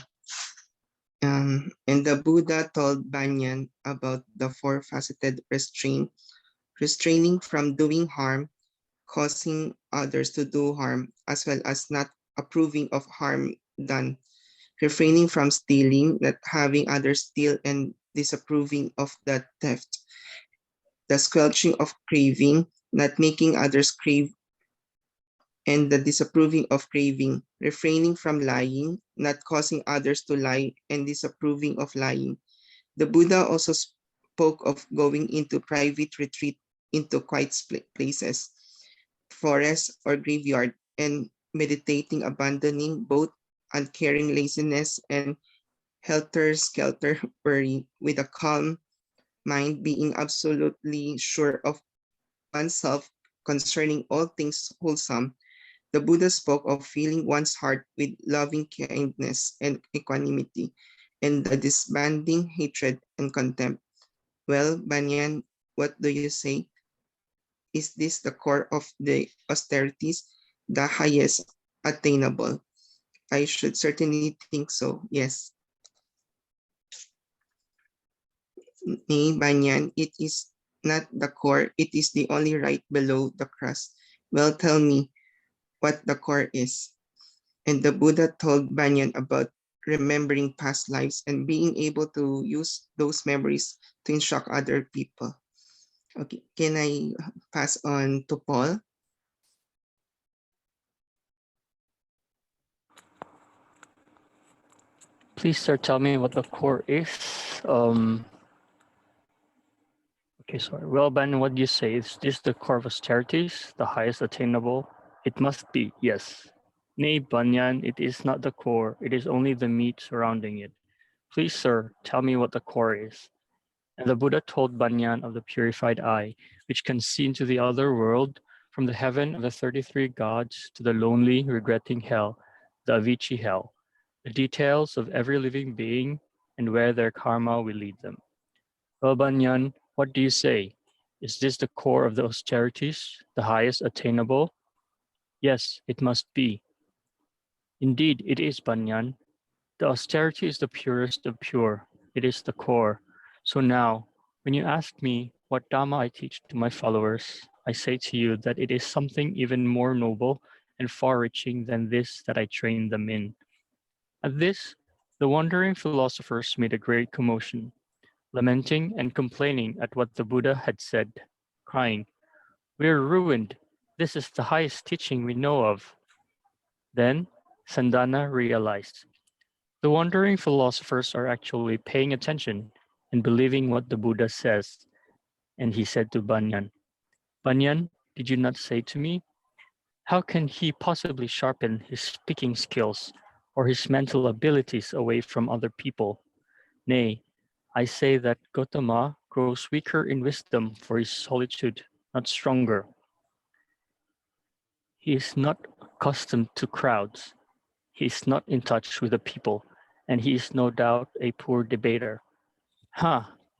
And the Buddha told Banyan about the four-faceted restraint, restraining from doing harm, causing others to do harm, as well as not approving of harm done, refraining from stealing, not having others steal, and disapproving of the theft, the squelching of craving, not making others crave, and the disapproving of craving, refraining from lying, not causing others to lie, and disapproving of lying. The Buddha also spoke of going into private retreat into quiet places, forest or graveyard, and meditating, abandoning both uncaring laziness and helter-skelter worry with a calm mind, being absolutely sure of oneself concerning all things wholesome. The Buddha spoke of filling one's heart with loving kindness and equanimity, and the disbanding hatred and contempt. Well, Banyan, what do you say? Is this the core of the austerities, the highest attainable? I should certainly think so, yes. Nay, Banyan, it is not the core, it is the only right below the crust. Well, tell me what the core is. And the Buddha told Banyan about remembering past lives and being able to use those memories to instruct other people. Okay, can I pass on to Paul? Please, sir, tell me what the core is. Okay, sorry. Well, Ben, what do you say? Is this the core of austerities, the highest attainable? It must be, yes. Nay, Banyan, it is not the core. It is only the meat surrounding it. Please, sir, tell me what the core is. And the Buddha told Banyan of the purified eye, which can see into the other world, from the heaven of the 33 gods to the lonely, regretting hell, the Avicii hell, the details of every living being and where their karma will lead them. Well, Banyan, what do you say? Is this the core of the austerities, the highest attainable? Yes, it must be. Indeed, it is, Banyan. The austerity is the purest of pure. It is the core. So now, when you ask me what Dhamma I teach to my followers, I say to you that it is something even more noble and far-reaching than this that I train them in. At this, the wandering philosophers made a great commotion, lamenting and complaining at what the Buddha had said, crying, "We are ruined. This is the highest teaching we know of." Then Sandana realized the wandering philosophers are actually paying attention and believing what the Buddha says. And he said to Banyan, "Banyan, did you not say to me? How can he possibly sharpen his speaking skills or his mental abilities away from other people? Nay, I say that Gautama grows weaker in wisdom for his solitude, not stronger. He is not accustomed to crowds. He is not in touch with the people, and he is no doubt a poor debater.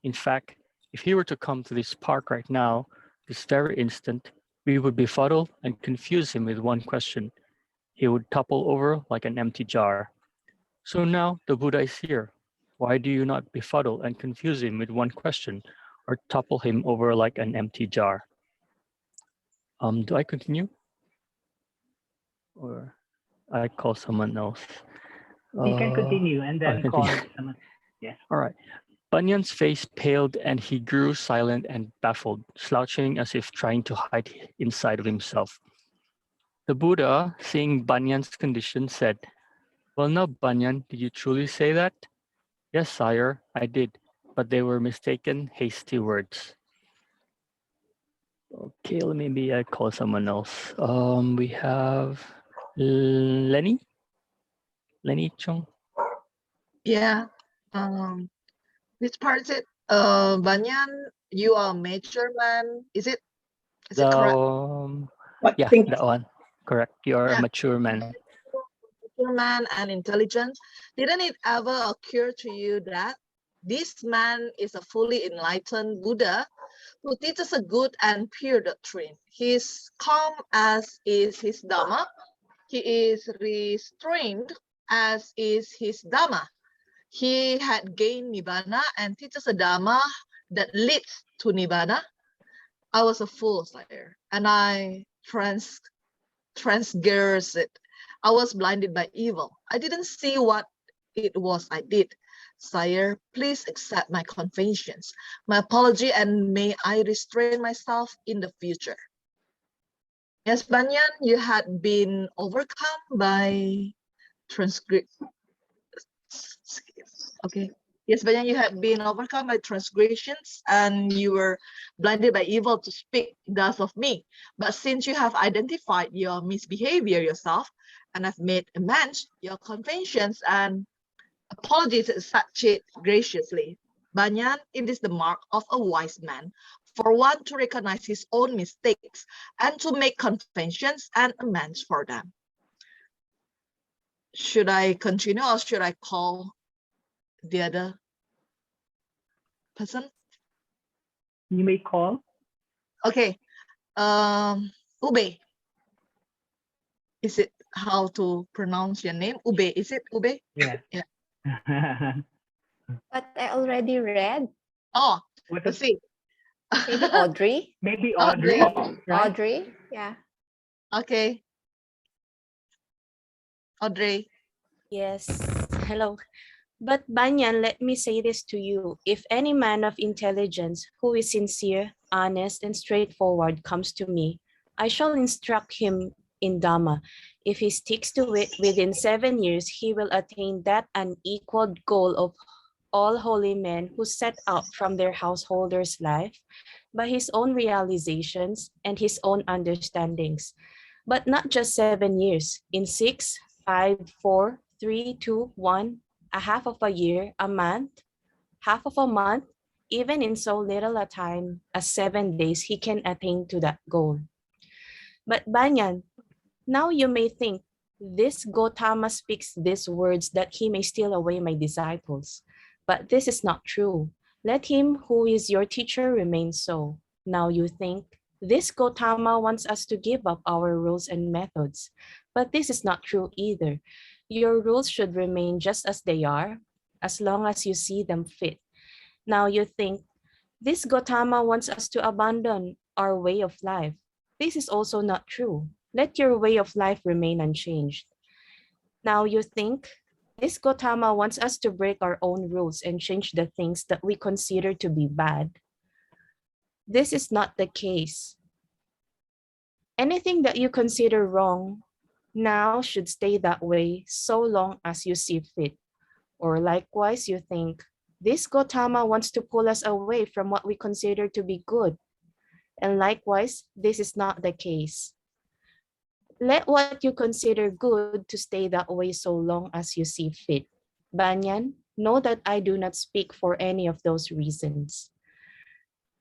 In fact, if he were to come to this park right now, this very instant, we would befuddle and confuse him with one question. He would topple over like an empty jar. So now the Buddha is here. Why do you not befuddle and confuse him with one question, or topple him over like an empty jar?" Do I continue? Or I call someone else? You can continue and I then call continue. someone. Yes. All right. Bunyan's face paled and he grew silent and baffled, slouching as if trying to hide inside of himself. The Buddha, seeing Bunyan's condition, said, "Well now, Bunyan, did you truly say that?" "Yes, sire, I did, but they were mistaken, hasty words." Okay, maybe I call someone else. We have Lenny Chung. Yeah. Which part is it? Banyan, you are a mature man. Is it? Is it correct? Yeah, that one. Correct. You are a Yeah. mature man. Mature man and intelligent. Didn't it ever occur to you that this man is a fully enlightened Buddha who teaches a good and pure doctrine? He is calm as is his Dhamma. He is restrained as is his Dhamma. He had gained Nibbana and teaches a Dhamma that leads to Nibbana. I was a fool, sire, and I transgressed it. I was blinded by evil. I didn't see what it was I did. Sire, please accept my confessions, my apology, and may I restrain myself in the future. Yes, Banyan, you had been overcome by transgression. Okay. Yes, Banyan, you had been overcome by transgressions and you were blinded by evil to speak thus of me. But since you have identified your misbehavior yourself and have made amends, your confessions and apologies accept it graciously. Banyan, it is the mark of a wise man for one to recognize his own mistakes and to make confessions and amends for them. Should I continue or should I call the other person? You may call. Okay. Ube. Is it how to pronounce your name? Ube. Is it Ube? Yeah. Yeah. But I already read. Oh, What let's see. Maybe Audrey. Maybe Audrey. Right? Audrey. Yeah. Okay. Audrey. Yes, hello. But Banyan, let me say this to you. If any man of intelligence who is sincere, honest, and straightforward comes to me, I shall instruct him in Dhamma. If he sticks to it, within 7 years, he will attain that unequaled goal of all holy men who set out from their householder's life by his own realizations and his own understandings. But not just 7 years. In 6, 5, 4, 3, 2, 1, a half of a year, a month, half of a month, even in so little a time as 7 days, he can attain to that goal. But Banyan, now you may think, this Gautama speaks these words that he may steal away my disciples. But this is not true. Let him who is your teacher remain so. Now you think, this Gautama wants us to give up our rules and methods. But this is not true either. Your rules should remain just as they are, as long as you see them fit. Now you think, this Gautama wants us to abandon our way of life. This is also not true. Let your way of life remain unchanged. Now you think, this Gautama wants us to break our own rules and change the things that we consider to be bad. This is not the case. Anything that you consider wrong now should stay that way so long as you see fit. Or likewise, you think, this Gautama wants to pull us away from what we consider to be good. And likewise, this is not the case. Let what you consider good to stay that way so long as you see fit. Banyan, know that I do not speak for any of those reasons.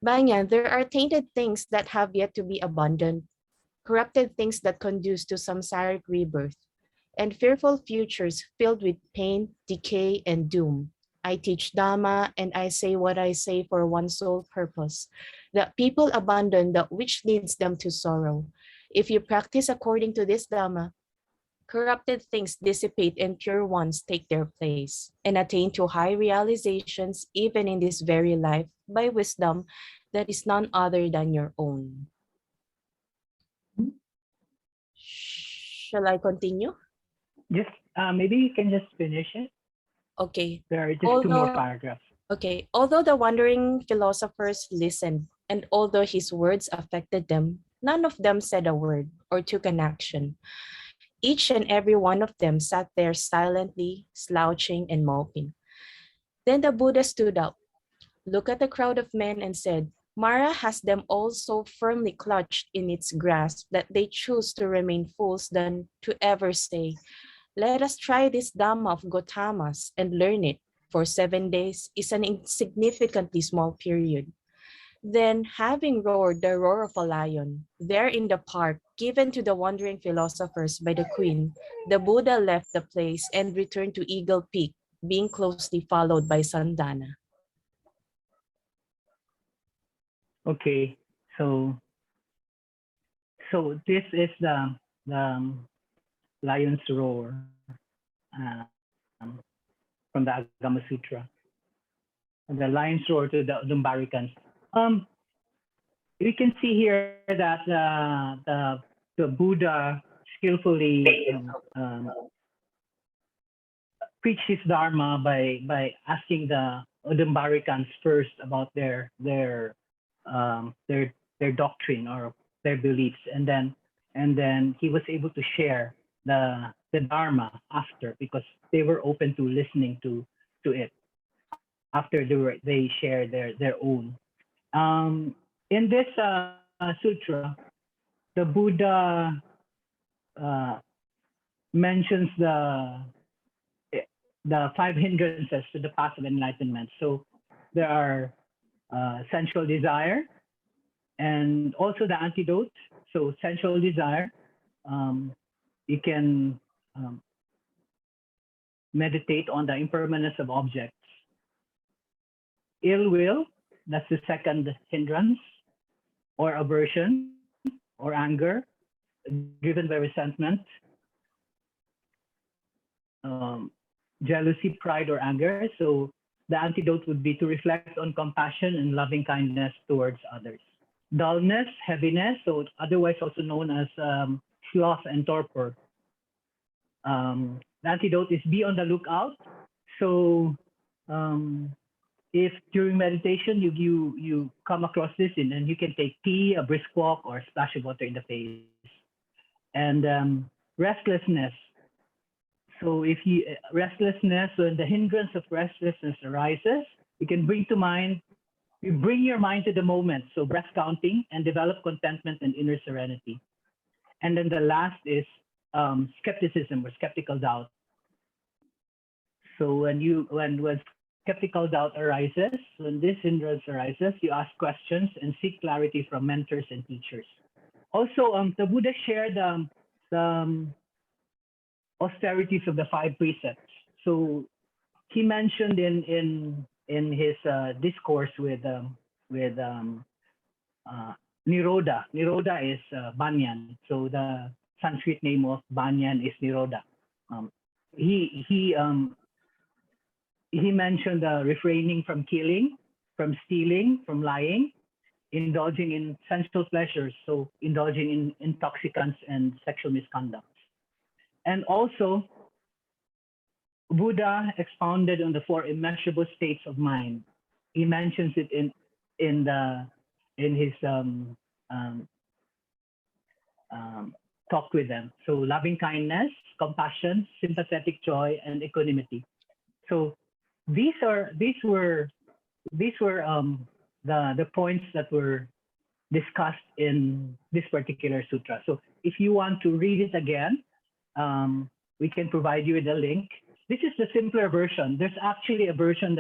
Banyan, there are tainted things that have yet to be abandoned, corrupted things that conduce to samsaric rebirth, and fearful futures filled with pain, decay, and doom. I teach Dhamma and I say what I say for one sole purpose, that people abandon that which leads them to sorrow. If you practice according to this Dhamma, corrupted things dissipate and pure ones take their place and attain to high realizations even in this very life by wisdom that is none other than your own. Shall I continue? Just maybe you can just finish it. Okay. There are just 2 more paragraphs. Okay, although the wandering philosophers listened, and although his words affected them, none of them said a word or took an action. Each and every one of them sat there silently, slouching and moping. Then the Buddha stood up, looked at the crowd of men, and said, Mara has them all so firmly clutched in its grasp that they choose to remain fools than to ever say, let us try this Dhamma of Gautama's and learn it, for 7 days is an insignificantly small period. Then, having roared the roar of a lion, there in the park, given to the wandering philosophers by the queen, the Buddha left the place and returned to Eagle Peak, being closely followed by Sandana. Okay, so this is the lion's roar from the Agama Sutra. The lion's roar to the Udambarikans. We can see here that the Buddha skillfully preached his dharma by asking the Udambarikans first about their doctrine or their beliefs, and then he was able to share the dharma after, because they were open to listening to it after they share their own. In this sutra, the Buddha mentions the five hindrances to the path of enlightenment. So there are sensual desire and also the antidote. So sensual desire, you can meditate on the impermanence of objects. Ill will, that's the second hindrance, or aversion or anger driven by resentment. Jealousy, pride, or anger. So the antidote would be to reflect on compassion and loving kindness towards others. Dullness, heaviness, so otherwise also known as sloth and torpor. The antidote is be on the lookout. So if during meditation you come across this, and then you can take tea, a brisk walk, or a splash of water in the face. And restlessness. So if restlessness, when the hindrance of restlessness arises, you can bring your mind to the moment. So breath counting, and develop contentment and inner serenity. And then the last is skepticism or skeptical doubt. So when skeptical doubt arises, when this hindrance arises, you ask questions and seek clarity from mentors and teachers. Also, the Buddha shared the austerities of the five precepts. So he mentioned in his discourse with Nirodha. Nirodha is banyan. So the Sanskrit name of banyan is Nirodha. He mentioned refraining from killing, from stealing, from lying, indulging in sensual pleasures, so indulging in intoxicants and sexual misconduct. And also, Buddha expounded on the four immeasurable states of mind. He mentions it in his talk with them. So loving kindness, compassion, sympathetic joy, and equanimity. So these were the points that were discussed in this particular sutra. So if you want to read it again, we can provide you with a link. This is the simpler version. There's actually a version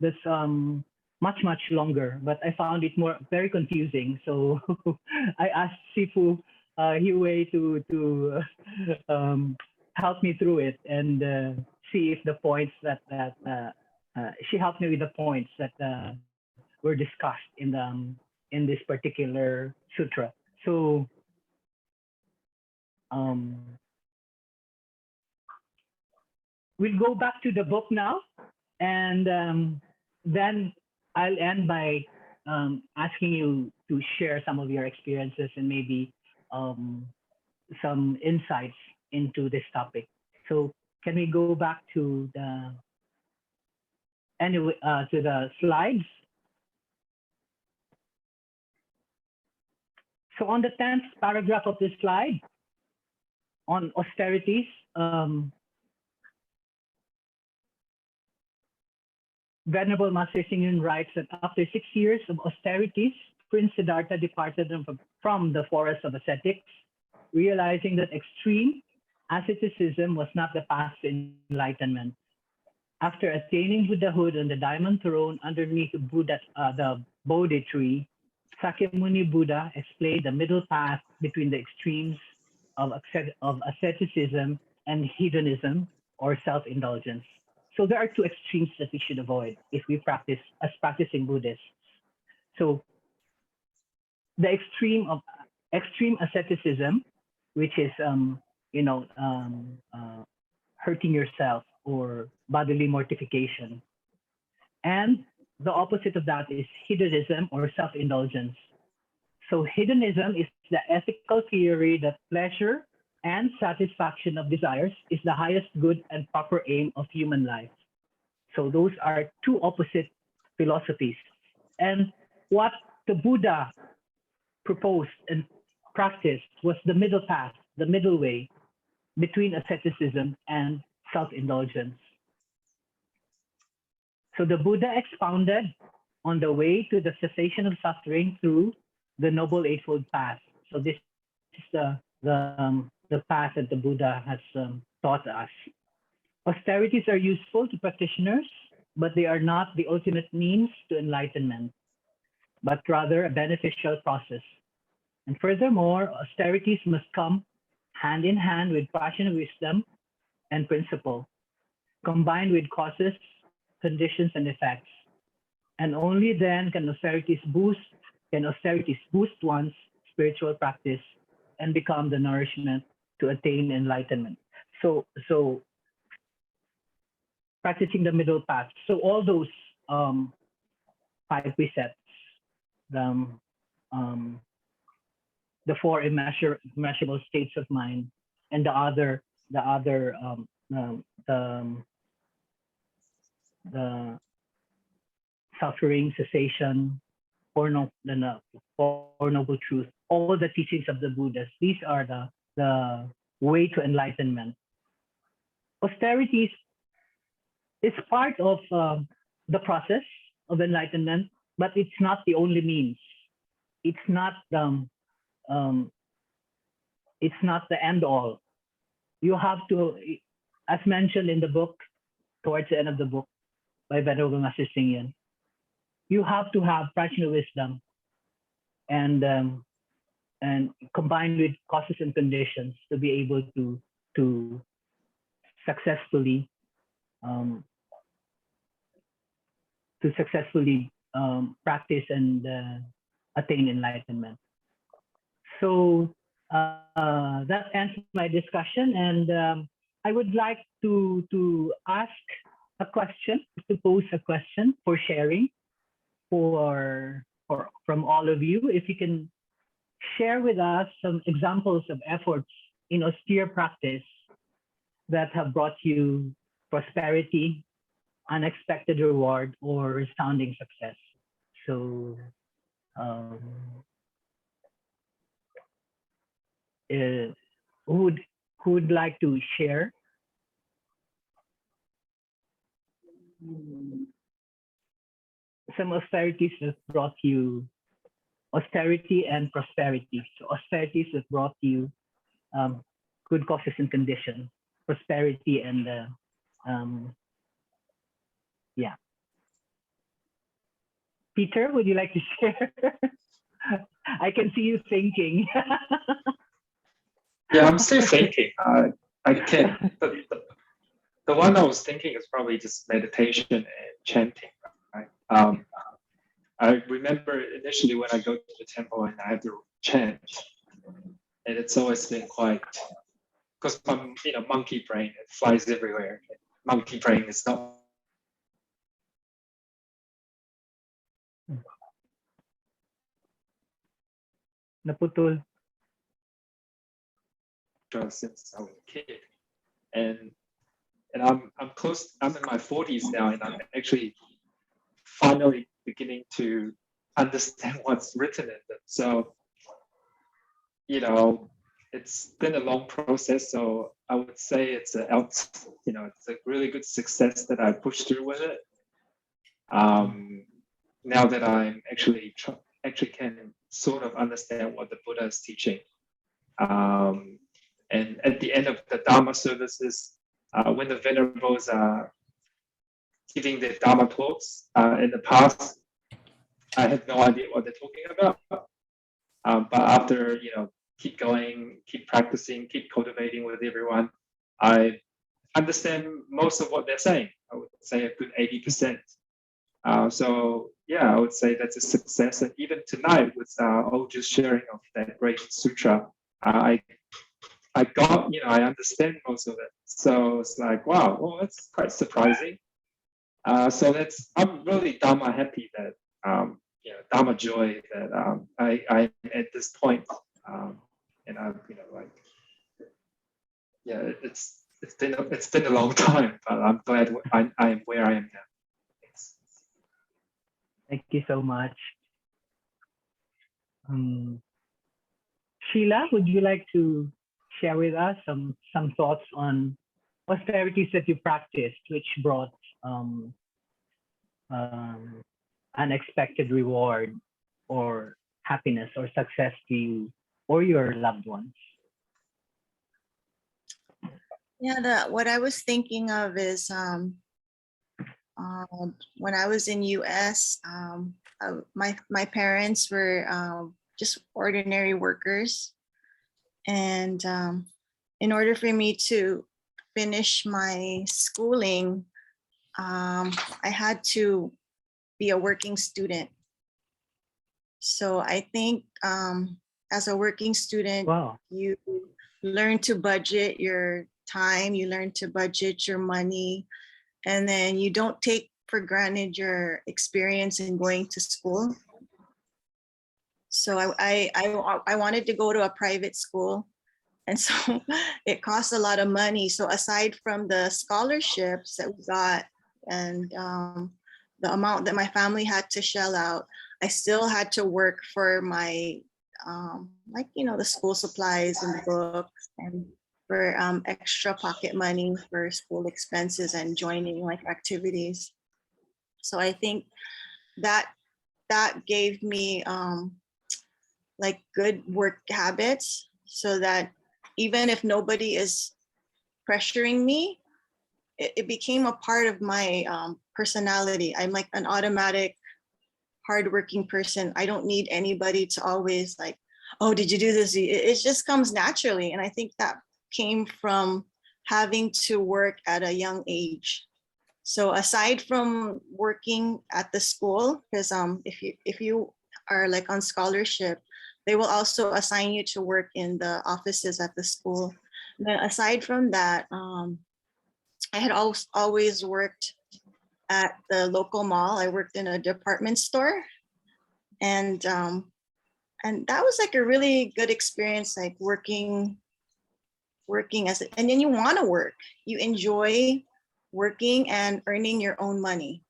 that's much longer, but I found it very confusing. So I asked Sifu Hiwei to help me through it and see if the points that she helped me with the points that were discussed in this particular sutra. So we'll go back to the book now, and then I'll end by asking you to share some of your experiences and maybe some insights into this topic. So can we go back to anyway, to the slides. So on the 10th paragraph of this slide, on austerities, Venerable Master Xing writes that after 6 years of austerities, Prince Siddhartha departed from the forest of ascetics, realizing that extreme asceticism was not the path to enlightenment. After attaining Buddhahood on the diamond throne underneath the Bodhi tree, Sakyamuni Buddha explained the middle path between the extremes of asceticism and hedonism or self-indulgence. So there are two extremes that we should avoid if we practice as practicing Buddhists. So the extreme asceticism, which is hurting yourself or bodily mortification, and the opposite of that is hedonism or self-indulgence. So hedonism is the ethical theory that pleasure and satisfaction of desires is the highest good and proper aim of human life. So those are two opposite philosophies. And what the Buddha proposed and practiced was the middle path, the middle way between asceticism and self-indulgence. So the Buddha expounded on the way to the cessation of suffering through the Noble Eightfold Path. So this is the path that the Buddha has taught us. Austerities are useful to practitioners, but they are not the ultimate means to enlightenment, but rather a beneficial process. And furthermore, austerities must come hand in hand with passion, wisdom, and principle, combined with causes, conditions, and effects. And only then can austerities boost one's spiritual practice and become the nourishment to attain enlightenment. So practicing the middle path. So all those 5 precepts, the 4 immeasurable states of mind, and the suffering, cessation, Four Noble Truth, all the teachings of the Buddhas. These are the way to enlightenment. Austerities is part of the process of enlightenment, but it's not the only means. It's not the end all. You have to, as mentioned in the book, towards the end of the book by Venerable Master Xing, you have to have practical wisdom and combined with causes and conditions to be able to successfully practice and attain enlightenment. So that ends my discussion, and I would like to ask a question, to pose a question for sharing from all of you. If you can share with us some examples of efforts in austere practice that have brought you prosperity, unexpected reward, or resounding success. So who would like to share? Some austerities that brought you austerity and prosperity. So austerities that brought you good causes and conditions, prosperity, and yeah. Peter, would you like to share? I can see you thinking. Yeah, I'm still thinking. I can't. The one I was thinking is probably just meditation and chanting. Right? I remember initially when I go to the temple and I have to chant, and it's always been quite, because my monkey brain, it flies everywhere. Monkey brain is not Naputol. since I was a kid, and and I'm close. I'm in my 40s now, and I'm actually finally beginning to understand what's written in them. So, you know, it's been a long process. So I would say it's it's a really good success that I pushed through with it. Now that I'm actually can sort of understand what the Buddha is teaching. And at the end of the Dharma services, when the venerables are giving their Dharma talks, in the past, I had no idea what they're talking about. But after, keep going, keep practicing, keep cultivating with everyone, I understand most of what they're saying. I would say a good 80%. So yeah, I would say that's a success. And even tonight with just sharing of that great sutra, I got, I understand most of it. So it's like, wow, well, that's quite surprising. So I'm really Dharma happy that, Dharma joy that I'm at this point. And I'm, yeah, it's been a long time, but I'm glad I'm where I am now. Thanks. Thank you so much. Sheila, would you like to share with us some thoughts on austerities that you practiced, which brought unexpected reward or happiness or success to you or your loved ones? Yeah, what I was thinking of is when I was in US, my parents were just ordinary workers, and in order for me to finish my schooling, I had to be a working student. So I think as a working student, Wow. you learn to budget your time, you learn to budget your money, and then you don't take for granted your experience in going to school. So I wanted to go to a private school, and so it costs a lot of money. So aside from the scholarships that we got and the amount that my family had to shell out, I still had to work for my the school supplies and the books, and for extra pocket money for school expenses and joining like activities. So I think that gave me like good work habits, so that even if nobody is pressuring me, it became a part of my personality. I'm like an automatic hardworking person. I don't need anybody to always like, oh, did you do this? It just comes naturally. And I think that came from having to work at a young age. So aside from working at the school, because if you are like on scholarship, they will also assign you to work in the offices at the school. And then aside from that, I had always worked at the local mall. I worked in a department store, and that was like a really good experience, like working and then you want to work. You enjoy working and earning your own money.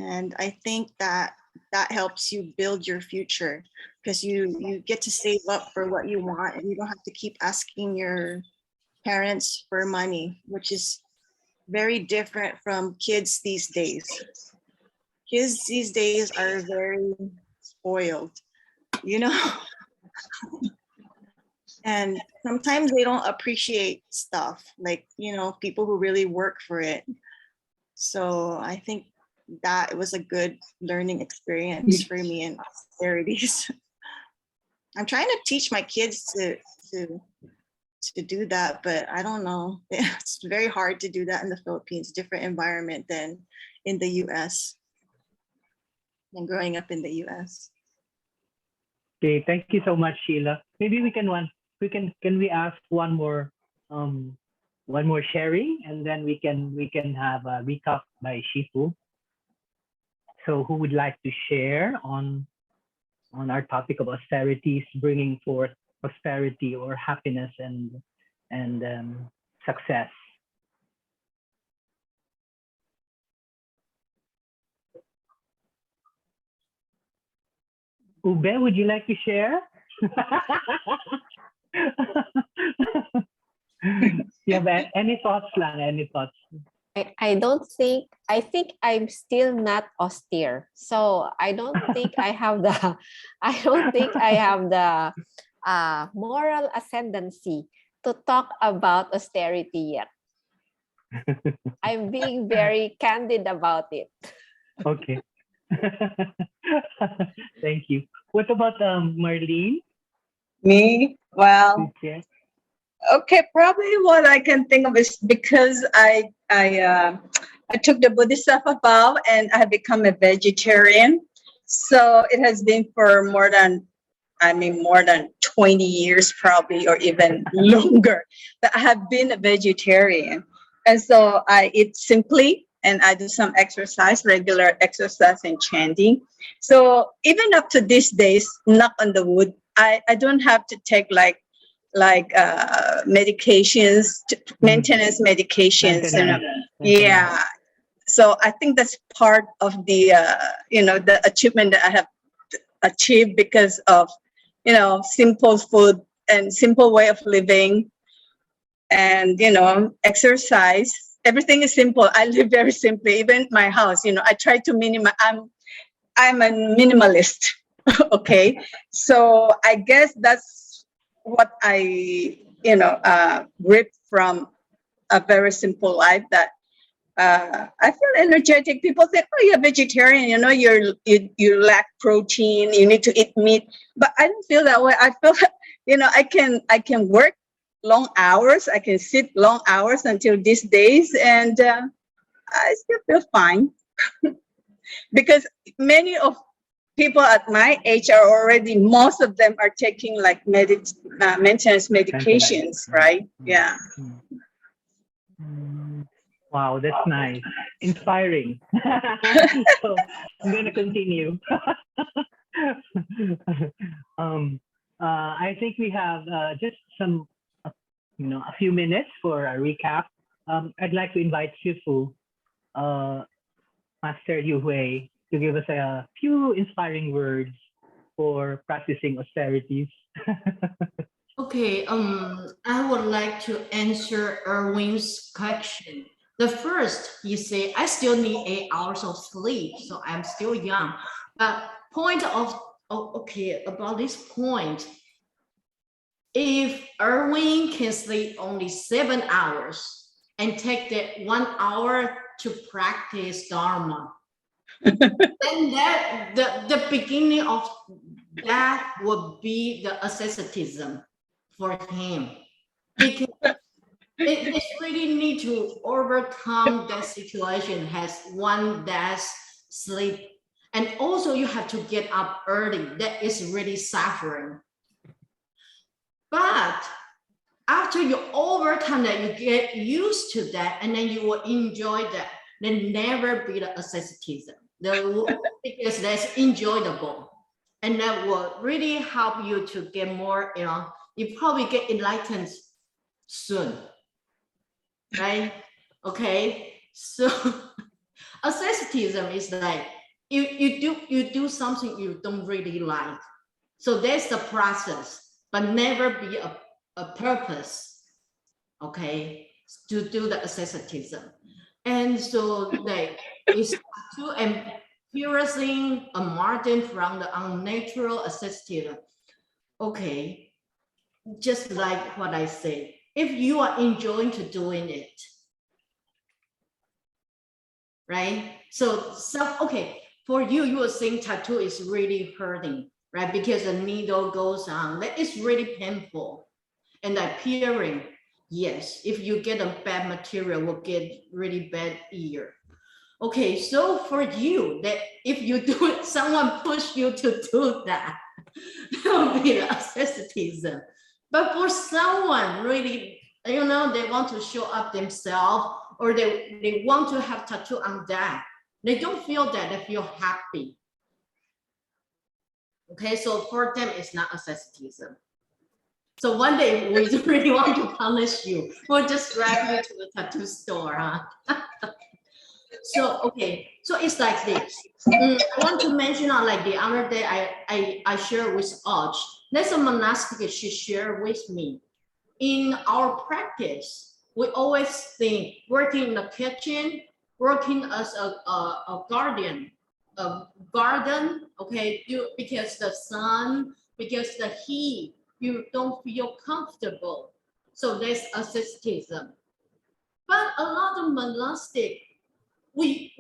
And I think that helps you build your future, because you get to save up for what you want, and you don't have to keep asking your parents for money, which is very different from kids these days. Kids these days are very spoiled, you know? And sometimes they don't appreciate stuff, like, people who really work for it. So I think that it was a good learning experience for me in austerities. I'm trying to teach my kids to do that, but I don't know. It's very hard to do that in the Philippines, different environment than in the US, and growing up in the US. Okay, thank you so much, Sheila. Maybe can we ask one more sharing, and then we can have a recap by Shifu. So who would like to share on our topic of austerities, bringing forth prosperity or happiness and success Ube, would you like to share? You have any thoughts, Lang? Any thoughts? I don't think, I think I'm still not austere. So I don't think I have the, I don't think I have the moral ascendancy to talk about austerity yet. I'm being very candid about it. Okay. Thank you. What about Marlene? Me? Well, Please share. okay, probably what I can think of is because I took the Buddhist stuff above and I have become a vegetarian. So it has been for more than 20 years probably, or even longer, that I have been a vegetarian. And so I eat simply and I do some exercise, regular exercise and chanting. So even up to these days, knock on the wood, I don't have to take like medications, maintenance medications. Yeah. So I think that's part of the the achievement that I have achieved because of simple food and simple way of living, and exercise. Everything is simple. I live very simply. Even my house, I try to minimize. I'm a minimalist. Okay, so I guess that's what I ripped from a very simple life, that I feel energetic. People say, "Oh, you're vegetarian. You lack protein. You need to eat meat." But I don't feel that way. I feel, I can work long hours. I can sit long hours until these days, and I still feel fine because many of people at my age are already. Most of them are taking like maintenance medications, right? Yeah. Wow, that's nice. Inspiring. So I'm going to continue. I think we have just some, a few minutes for a recap. I'd like to invite Shifu, Master Yu Hui, to give us a few inspiring words for practicing austerities. Okay, I would like to answer Erwin's question. The first, you say, I still need 8 hours of sleep, so I'm still young. But okay, about this point, if Erwin can sleep only 7 hours and take that 1 hour to practice Dharma, then that the beginning of that would be the asceticism for him, because it really need to overcome that situation, has 1 day's sleep, and also you have to get up early. That is really suffering. But after you overcome that, you get used to that, and then you will enjoy that. Then never be the asceticism, because that's enjoyable, and that will really help you to get more. You probably get enlightened soon, right? Okay, so asceticism is like you do something you don't really like. So there's the process, but never be a purpose, okay, to do the asceticism. And so like it's to embarrassing a margin from the unnatural asceticism. Okay, just like what I said, if you are enjoying to doing it, right? So okay, for you were saying tattoo is really hurting, right? Because the needle goes on, that is really painful. And the peeling, yes, if you get a bad material, will get really bad ear. Okay, so for you, that if you do it, someone push you to do that, that will be the asceticism. But for someone really, they want to show up themselves, or they want to have tattoo on that, they don't feel that, they feel happy. Okay, so for them, it's not asceticism. So one day we really want to punish you. We'll just drive you to the tattoo store, huh? So okay, so it's like this. I want to mention like the other day I shared with Arch. There's a monastic she shared with me. In our practice, we always think working in the kitchen, working as a guardian, a garden, okay, because the sun, because the heat, you don't feel comfortable. So there's asceticism. But a lot of monastic, we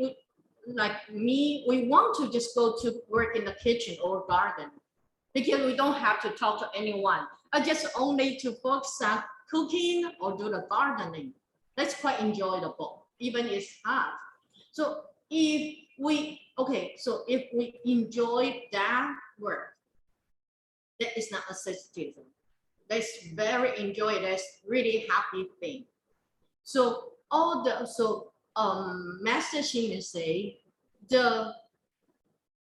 like me, we want to just go to work in the kitchen or garden because we don't have to talk to anyone. I just only to focus on cooking or do the gardening. That's quite enjoyable, even it's hard. So if we enjoy that work, that is not asceticism. That's very enjoy. That's really happy thing. So Master Shin say the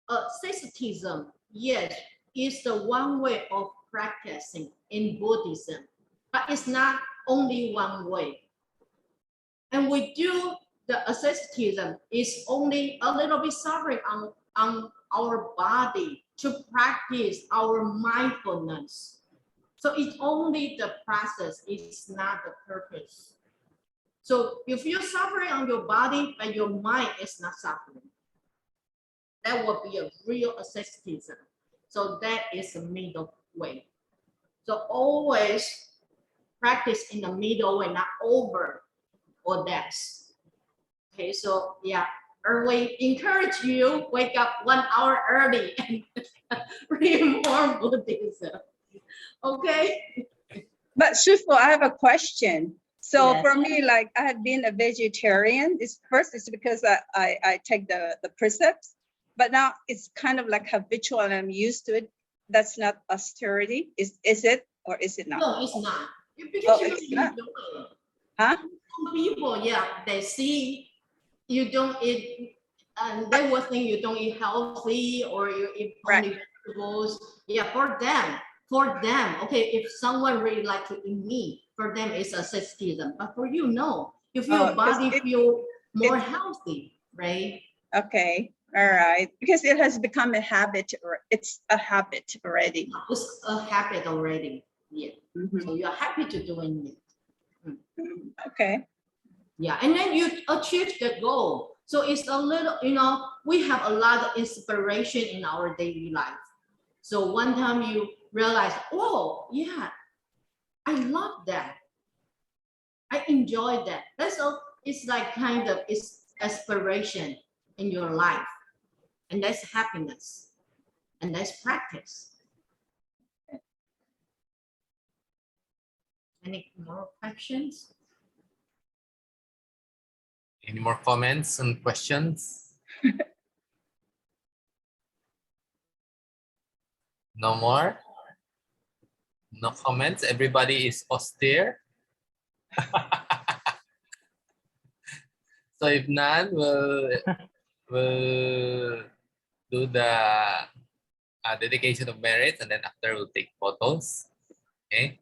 asceticism, yes, is the one way of practicing in Buddhism, but it's not only one way. And we do the asceticism is only a little bit suffering on our body to practice our mindfulness. So it's only the process, it's not the purpose. So you feel suffering on your body, but your mind is not suffering. That would be a real asceticism. So that is the middle way. So always practice in the middle way, not over or less. Okay, so yeah, we encourage you wake up 1 hour early and read more Buddhism. Okay. But Shifu, I have a question. So Yes. for me, like I have been a vegetarian. It's because I take the precepts, but now it's kind of like habitual and I'm used to it. That's not austerity. Is it or is it not? No, it's not. Because Oh, you it's not. enjoy it. Huh? Some people, yeah, they see you don't eat, and they will think you don't eat healthy or you eat only vegetables. Yeah, for them, okay, if someone really like to eat meat, for them it's asceticism. But for you, no. You feel Oh, 'cause body feel more healthy, right? Okay. All right. Because it has become a habit, or it's a habit already. It's a habit already. Yeah. So you're happy to doing it. Okay. Yeah, and then you achieve the goal. So it's a little, we have a lot of inspiration in our daily life. So one time you realize, oh, yeah, I love that. I enjoy that. That's all. It's like kind of it's aspiration in your life. And that's happiness. And that's practice. Any more questions? Any more comments and questions? No more? No comments? Everybody is austere? So if none, we'll do the dedication of merits, and then after we'll take photos. Okay.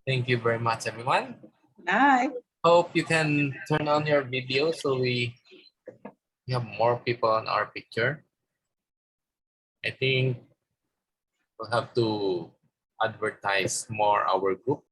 Thank you very much, everyone. Night. Hope you can turn on your video so we have more people on our picture. I think we'll have to advertise more our group.